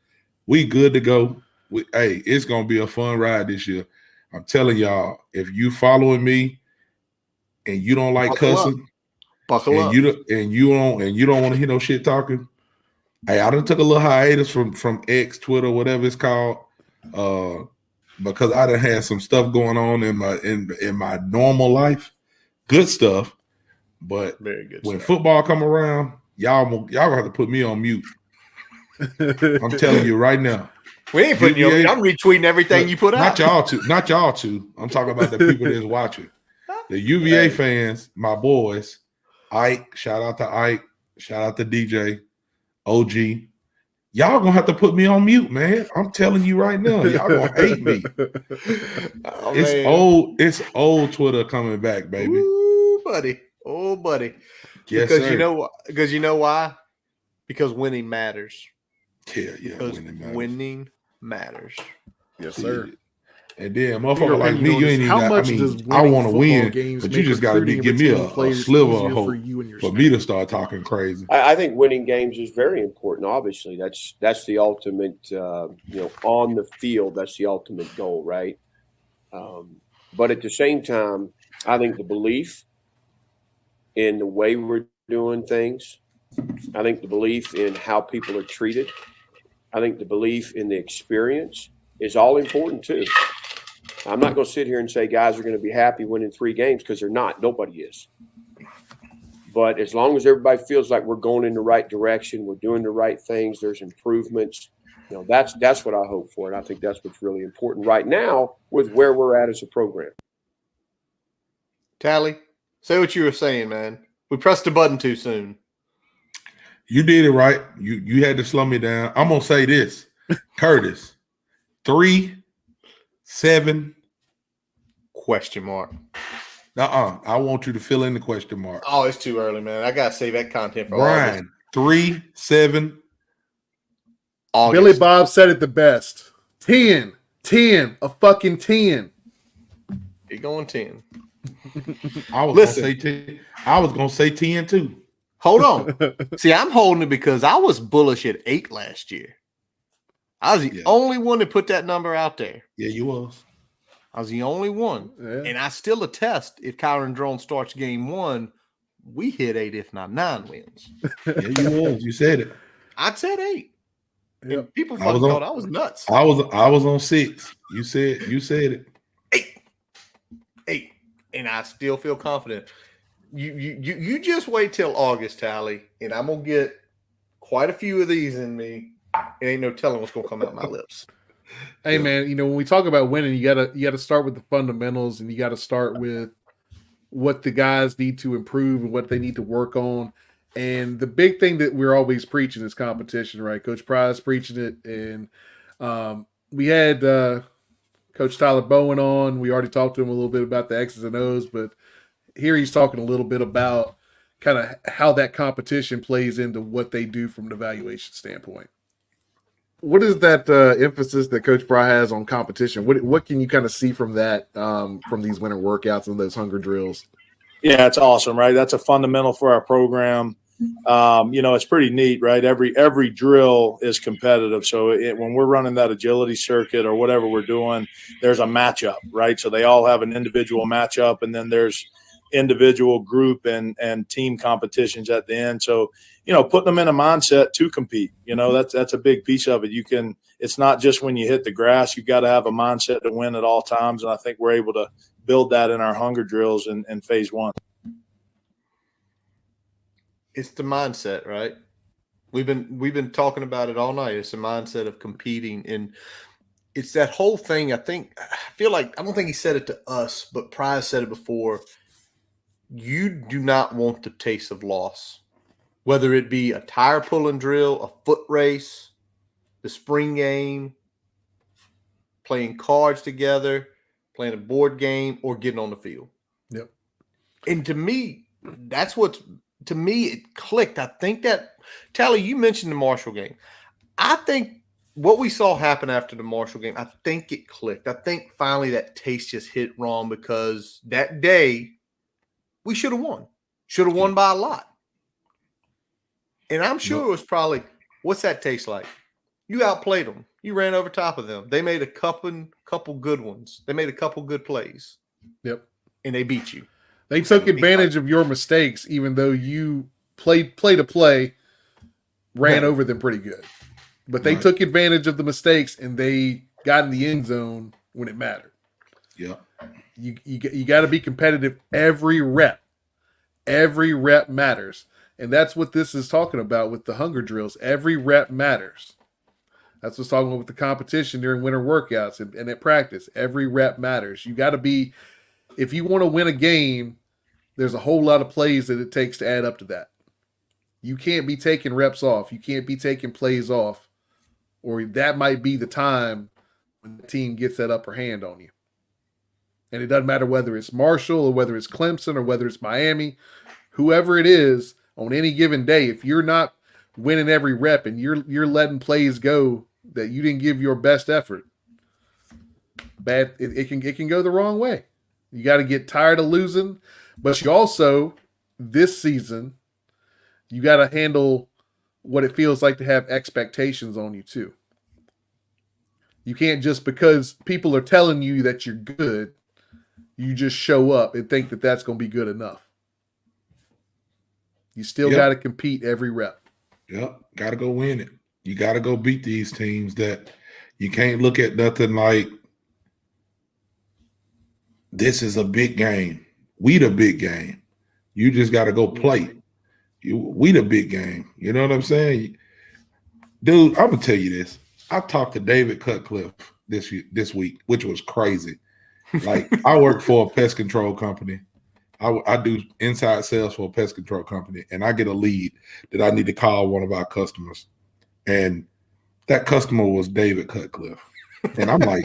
We good to go. It's gonna be a fun ride this year. I'm telling y'all, if you following me and you don't like cussing, buckle up. You don't want to hear no shit talking. Hey, I done took a little hiatus from X, Twitter, whatever it's called, because I done had some stuff going on in my normal life, good stuff. But very good when stuff. football come around, y'all gonna have to put me on mute. I'm telling you right now. We ain't putting you on mute. I'm retweeting everything you put out. Not y'all two. I'm talking about the people that's watching. The UVA fans, my boys. Ike, shout out to Ike, shout out to DJ, OG. Y'all gonna have to put me on mute, man. I'm telling you right now, y'all gonna hate me. It's old Twitter coming back, baby. Ooh, buddy. Oh, buddy. Yes, because sir. you know why? Because winning matters. Yeah, because winning matters. Yes, sir. And then, motherfucker like me, you ain't even. I want to win, but you just got to give me a sliver of hope for me to start talking crazy. I think winning games is very important. Obviously, that's the ultimate. On the field, that's the ultimate goal, right? But at the same time, I think the belief in the way we're doing things, I think the belief in how people are treated, I think the belief in the experience is all important too. I'm not going to sit here and say guys are going to be happy winning 3 games because they're not. Nobody is. But as long as everybody feels like we're going in the right direction, we're doing the right things, there's improvements, that's what I hope for. And I think that's what's really important right now with where we're at as a program. Tally, say what you were saying, man. We pressed the button too soon. You did it right. You had to slow me down. I'm going to say this. Curtis, 3-7 ? I want you to fill in the question mark. Oh, it's too early, man. I got to save that content for Brian, 3-7. August. Billy Bob said it the best. 10, a fucking 10. You're going 10. I was going to say 10 too. Hold on. See, I'm holding it because I was bullish at 8 last year. I was the only one that put that number out there. Yeah, you was. I was the only one. Yeah. And I still attest if Kyron Drone starts game 1, we hit 8, if not 9 wins. Yeah, you was. You said it. I said 8. Yep. And people thought I was nuts. I was on 6. You said it. 8. And I still feel confident. You just wait till August, Tally, and I'm gonna get quite a few of these in me. It ain't no telling what's gonna come out my lips. Hey man, when we talk about winning, you gotta start with the fundamentals, and you gotta start with what the guys need to improve and what they need to work on. And the big thing that we're always preaching is competition, right? Coach Price preaching it, and we had Coach Tyler Bowen on. We already talked to him a little bit about the X's and O's, but here he's talking a little bit about kind of how that competition plays into what they do from an evaluation standpoint. What is that emphasis that Coach Fry has on competition? What can you kind of see from that, from these winter workouts and those hunger drills? Yeah, it's awesome, right? That's a fundamental for our program. It's pretty neat, right? Every drill is competitive. So when we're running that agility circuit or whatever we're doing, there's a matchup, right? So they all have an individual matchup, and then there's individual group and team competitions at the end. So, putting them in a mindset to compete, that's a big piece of it. It's not just when you hit the grass, you got to have a mindset to win at all times. And I think we're able to build that in our hunger drills in phase 1. It's the mindset, right? We've been talking about it all night. It's the mindset of competing, and it's that whole thing. I feel like, I don't think he said it to us, but Price said it before. You do not want the taste of loss. whether it be a tire pulling drill, a foot race, the spring game, playing cards together, playing a board game, or getting on the field. Yep. And to me, it clicked. I think that, Tally, you mentioned the Marshall game. I think what we saw happen after the Marshall game, I think it clicked. I think finally that taste just hit wrong because that day we should have won. Should have won by a lot. And I'm sure it was probably, what's that taste like? You outplayed them. You ran over top of them. They made a couple good ones. They made a couple good plays. Yep. And they beat you. They took advantage of your mistakes, even though you played play to play, ran over them pretty good. But they took advantage of the mistakes and they got in the end zone when it mattered. Yeah. You got to be competitive every rep. Every rep matters. And that's what this is talking about with the hunger drills. Every rep matters. That's what's talking about with the competition during winter workouts and at practice. Every rep matters. You got to be, if you want to win a game, there's a whole lot of plays that it takes to add up to that. You can't be taking reps off. You can't be taking plays off. Or that might be the time when the team gets that upper hand on you. And it doesn't matter whether it's Marshall or whether it's Clemson or whether it's Miami, whoever it is on any given day, if you're not winning every rep and you're letting plays go that you didn't give your best effort, it can go the wrong way. You got to get tired of losing, but you also, this season, you got to handle what it feels like to have expectations on you too. You can't just because people are telling you that you're good, you just show up and think that that's going to be good enough. You still got to compete every rep. Yep, got to go win it. You got to go beat these teams that you can't look at nothing like this is a big game. We the big game. You just got to go play. We the big game. You know what I'm saying? Dude, I'm going to tell you this. I talked to David Cutcliffe this week, which was crazy. Like, I work for a pest control company. I do inside sales for a pest control company, and I get a lead that I need to call one of our customers. And that customer was David Cutcliffe. And I'm like,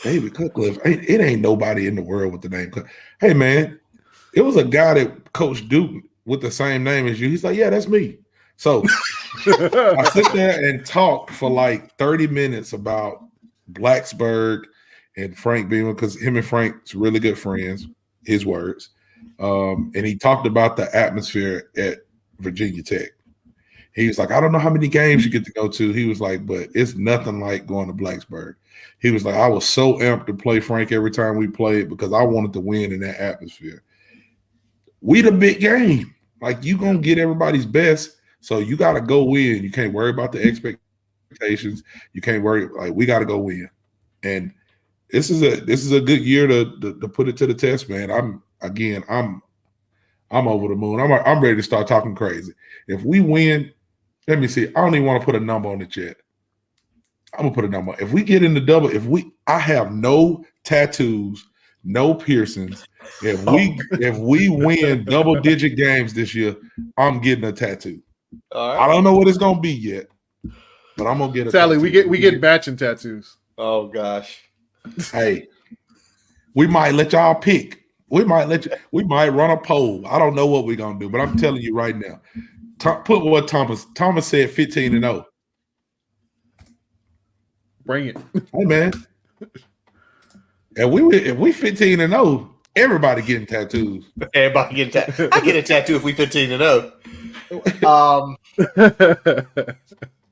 David Cutcliffe, it ain't nobody in the world with the name Cutcliffe. Hey, man, it was a guy that coached Duke with the same name as you. He's like, yeah, that's me. So I sit there and talked for like 30 minutes about Blacksburg and Frank Beamer, because him and Frank's really good friends, his words. And he talked about the atmosphere at Virginia Tech. He was like, I don't know how many games you get to go to. He was like, but it's nothing like going to Blacksburg. He was like, I was so amped to play Frank every time we played because I wanted to win in that atmosphere. We the big game. Like, you going to get everybody's best, so you got to go win. You can't worry about the expectations. You can't worry. Like, we got to go win. And this is a good year to put it to the test, man. I'm over the moon. I'm ready to start talking crazy. If we win, let me see. I don't even want to put a number on it yet. I'm gonna put a number. If we get in the double, I have no tattoos, no piercings. If we win double-digit games this year, I'm getting a tattoo. All right. I don't know what it's gonna be yet, but I'm gonna get a Sally, tattoo. we get matching tattoos. Oh gosh. Hey, we might let y'all pick. We might run a poll. I don't know what we're gonna do, but I'm telling you right now. Put what Thomas said, 15-0. Bring it. Hey man. If we 15-0, everybody getting tattoos. Everybody getting tattoos. I get a tattoo if we 15-0.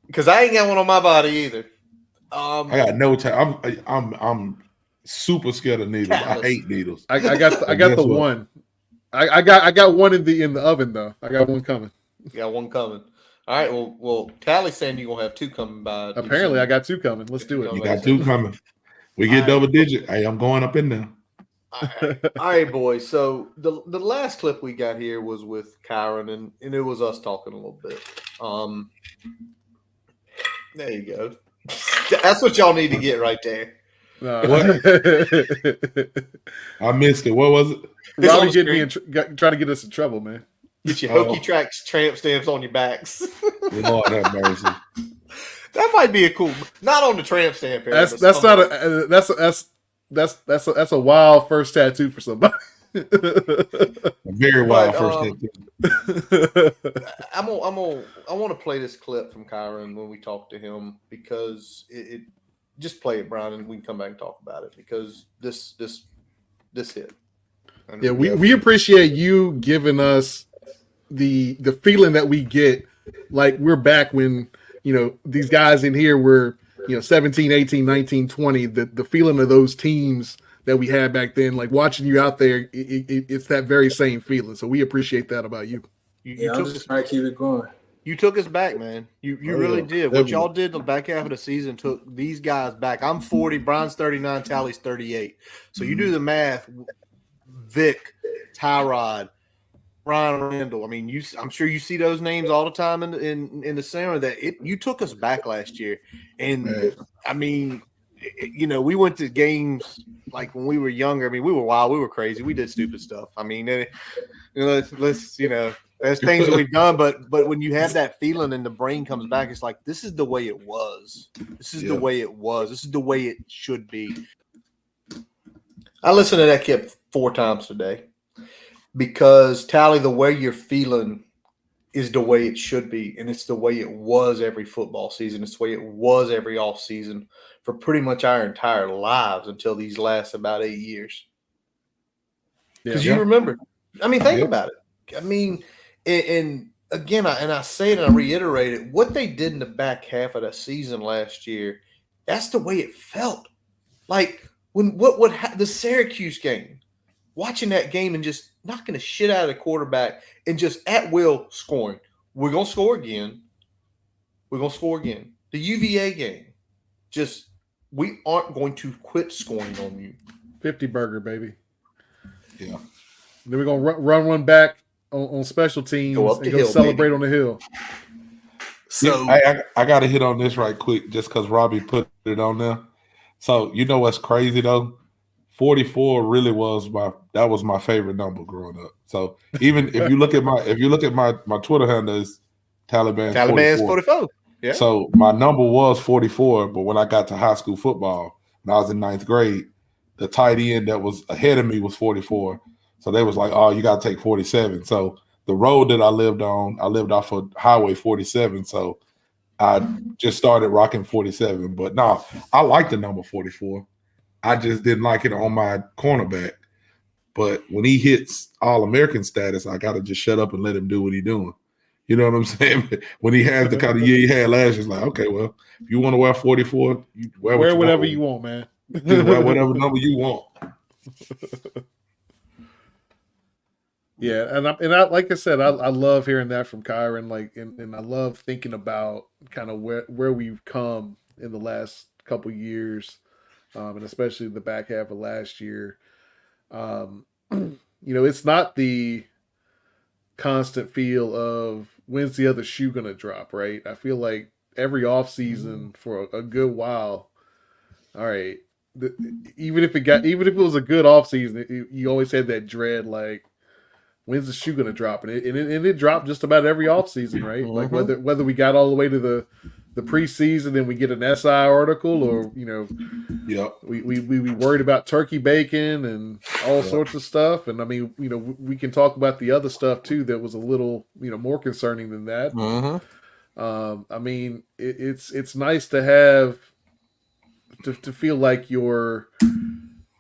Because I ain't got one on my body either. I got no tattoo. I'm super scared of needles. I hate needles. I got the one. I got one in the oven though. I got one coming. You got one coming. All right. Well, Tally's saying you're gonna have two coming by. Apparently, I got two coming. Let's do it. You got two coming. We get double digit. Hey, I'm going up in there. All right, boys. So the last clip we got here was with Kyron, and it was us talking a little bit. There you go. That's what y'all need to get right there. What? I missed it. What was it? Robbie trying to get us in trouble, man. Get your Hokie tracks tramp stamps on your backs. Lord have mercy. That might be a cool, not on the tramp stamp. Area, That's a wild first tattoo for somebody. A very wild first tattoo. I want to play this clip from Kyron when we talk to him because it just play it, Brian, and we can come back and talk about it because this hit. Yeah, we appreciate you giving us the feeling that we get like we're back when, these guys in here were, 17, 18, 19, 20, the feeling of those teams that we had back then, like watching you out there, it's that very same feeling. So we appreciate that about you. I'm just trying to keep it going. You took us back, man. You really did. What y'all did the back half of the season took these guys back. I'm 40, Brian's 39, Tally's 38. So you do the math. Vic, Tyrod, Brian Randall. I mean, I'm sure you see those names all the time in the center. You took us back last year, and I mean, we went to games like when we were younger. I mean, we were wild, we were crazy, we did stupid stuff. I mean, there's things that we've done, but when you have that feeling and the brain comes back, it's like this is the way it was. This is the way it was. This is the way it should be. I listened to that clip 4 times today. Because, Tally, the way you're feeling is the way it should be, and it's the way it was every football season. It's the way it was every off season for pretty much our entire lives until these last about 8 years. Because you remember. I mean, think about it. I mean, and again, I say it and I reiterate it, what they did in the back half of the season last year, that's the way it felt. Like, when the Syracuse game, watching that game and just knocking the shit out of the quarterback and just at will scoring. We're going to score again. We're going to score again. The UVA game, we aren't going to quit scoring on you. 50 burger, baby. Yeah. Then we're going to run one back on special teams and go celebrate on the hill. So I got to hit on this right quick just because Robbie put it on there. So you know what's crazy, though? 44 really was my favorite number growing up. So even if you look at my Twitter handle is Taliban's 44. Yeah. So my number was 44, but when I got to high school football, when I was in 9th grade, the tight end that was ahead of me was 44. So they was like, "Oh, you got to take 47." So the road that I lived off of Highway 47. So I just started rocking 47. But no, I like the number 44. I just didn't like it on my cornerback. But when he hits All-American status, I got to just shut up and let him do what he's doing. You know what I'm saying? When he has the kind of year he had last year, it's like, okay, well, if you want to wear 44, you wear whatever you want, man. Wear whatever number you want. Yeah, and I like I said, I love hearing that from Kyron, and I love thinking about kind of where we've come in the last couple years. And especially the back half of last year. It's not the constant feel of when's the other shoe going to drop, right? I feel like every offseason for a good while, all right, even if it was a good offseason, you always had that dread, like, when's the shoe going to drop? And it dropped just about every offseason, right? Mm-hmm. Like whether we got all the way to the preseason and we get an SI article, or we worried about turkey bacon and all sorts of stuff. And I mean, we can talk about the other stuff too that was a little more concerning than that. Mm-hmm. I mean, it's nice to have to feel like your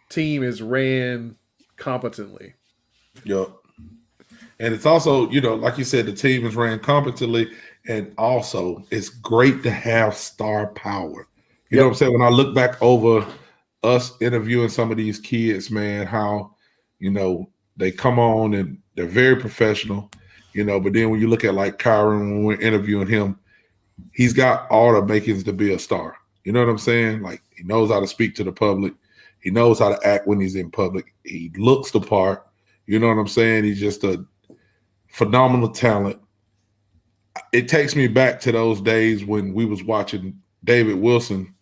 team is ran competently. Yep. And it's also, like you said, the team is ran competently. And also, it's great to have star power. You know what I'm saying? When I look back over us interviewing some of these kids, man, how, they come on and they're very professional, but then when you look at like Kyron, when we're interviewing him, he's got all the makings to be a star. You know what I'm saying? Like, he knows how to speak to the public. He knows how to act when he's in public. He looks the part. You know what I'm saying? He's just a phenomenal talent. It takes me back to those days when we was watching David Wilson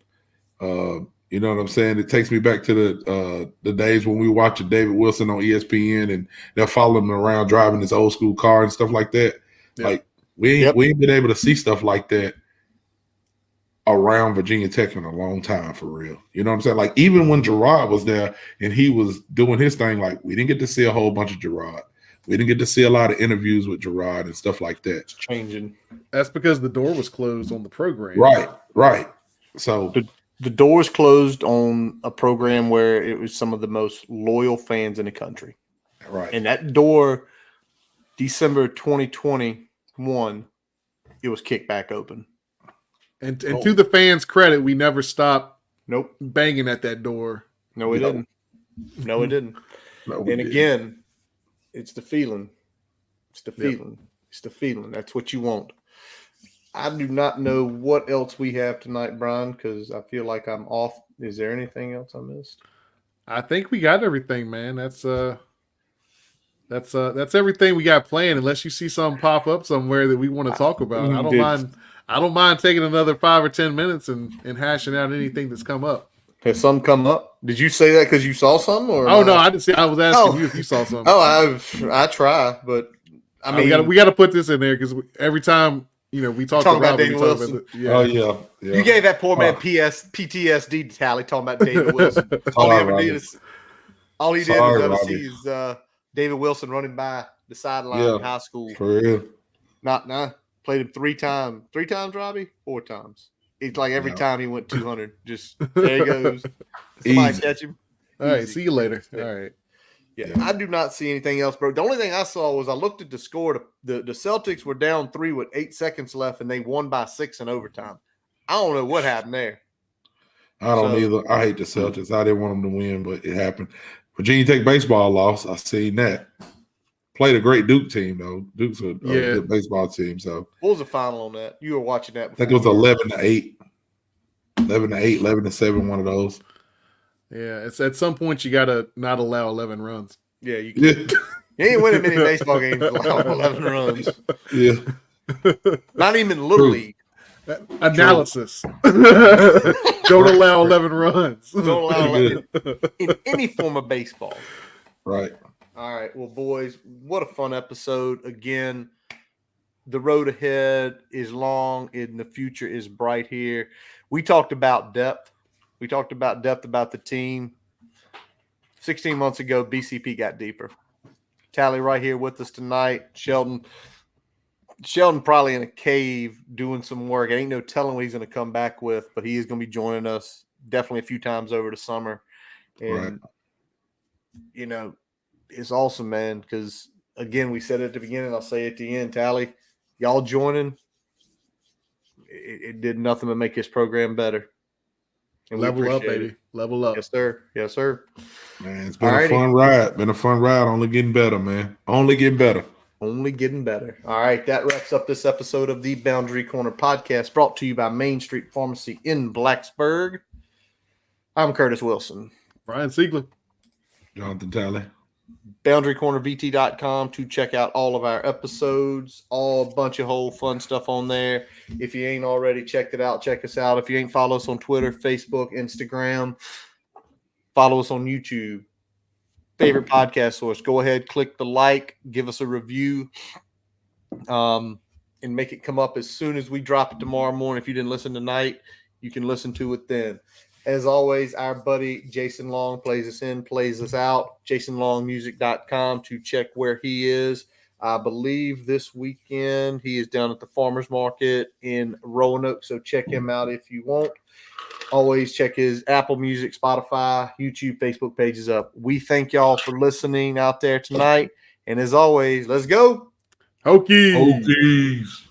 You know what I'm saying? It takes me back to the days when we were watching David Wilson on ESPN, and they're following him around driving his old school car and stuff like that. Yep. Like we ain't been able to see stuff like that around Virginia Tech in a long time, for real. You know what I'm saying? Like even when Gerard was there and he was doing his thing, like we didn't get to see a whole bunch of Gerard. We didn't get to see a lot of interviews with Gerard and stuff like that. It's changing. That's because the door was closed on the program. Right. So the doors closed on a program where it was some of the most loyal fans in the country. Right. And that door, December 2021, it was kicked back open. And to the fans' credit, we never stopped Nope. banging at that door. No, we didn't. No, it didn't. And again, it's the feeling. It's the feeling. It's the feeling. That's what you want. I do not know what else we have tonight, Brian, because I feel like I'm off. Is there anything else I missed? I think we got everything, man. That's everything we got planned. Unless you see something pop up somewhere that we want to talk about, I don't mind taking another 5 or 10 minutes and hashing out anything that's come up. Has some come up? Did you say that because you saw something? Or no, I didn't see. I was asking you if you saw something. I try, but I mean, we got to put this in there because every time we talk about David Wilson. Oh yeah. You gave that poor man PTSD to Tally talking about David Wilson. All he did was see is David Wilson running by the sideline in high school. For real. Not played him 3 times. 3 times, Robbie? 4 times. It's like every time he went 200. Just there he goes. Somebody catch him. All right, see you later. All right. Yeah, I do not see anything else, bro. The only thing I saw was I looked at the score. The Celtics were down 3 with 8 seconds left, and they won by 6 in overtime. I don't know what happened there. I don't either. I hate the Celtics. I didn't want them to win, but it happened. Virginia Tech baseball lost. I seen that. Played a great Duke team, though. Duke's a good baseball team. So what was the final on that? You were watching that before. I think it was 11-8. 11-8, 11-7, one of those. Yeah, it's at some point you gotta not allow 11 runs. Yeah, you can. You ain't winning many baseball games allowing 11 runs. Yeah, not even Little League. Analysis. Don't allow 11 runs. Don't allow 11 in any form of baseball. Right. All right. Well, boys, what a fun episode. Again, the road ahead is long and the future is bright here. We talked about depth. We talked about depth about the team. 16 months ago, BCP got deeper. Tally right here with us tonight. Sheldon probably in a cave doing some work. Ain't no telling what he's going to come back with, but he is going to be joining us definitely a few times over the summer. And, it's awesome, man, because, again, we said it at the beginning, I'll say it at the end, Tally, y'all joining, it did nothing but make this program better. And level up, baby. It. Level up. Yes, sir. Yes, sir. Man, it's been a fun ride. Been a fun ride. Only getting better, man. Only getting better. Only getting better. All right, that wraps up this episode of the Boundary Corner podcast, brought to you by Main Street Pharmacy in Blacksburg. I'm Curtis Wilson. Brian Siegler. Jonathan Talley. BoundaryCornerVT.com to check out all of our episodes, all bunch of whole fun stuff on there. If you ain't already checked it out, check us out. If you ain't follow us on Twitter, Facebook, Instagram, follow us on YouTube. Favorite podcast source. Go ahead, click the like, give us a review, and make it come up as soon as we drop it tomorrow morning. If you didn't listen tonight, you can listen to it then. As always, our buddy Jason Long plays us in, plays us out. JasonLongMusic.com to check where he is. I believe this weekend he is down at the Farmers Market in Roanoke, so check him out if you want. Always check his Apple Music, Spotify, YouTube, Facebook pages up. We thank y'all for listening out there tonight. And as always, let's go. Hokies. Hokies.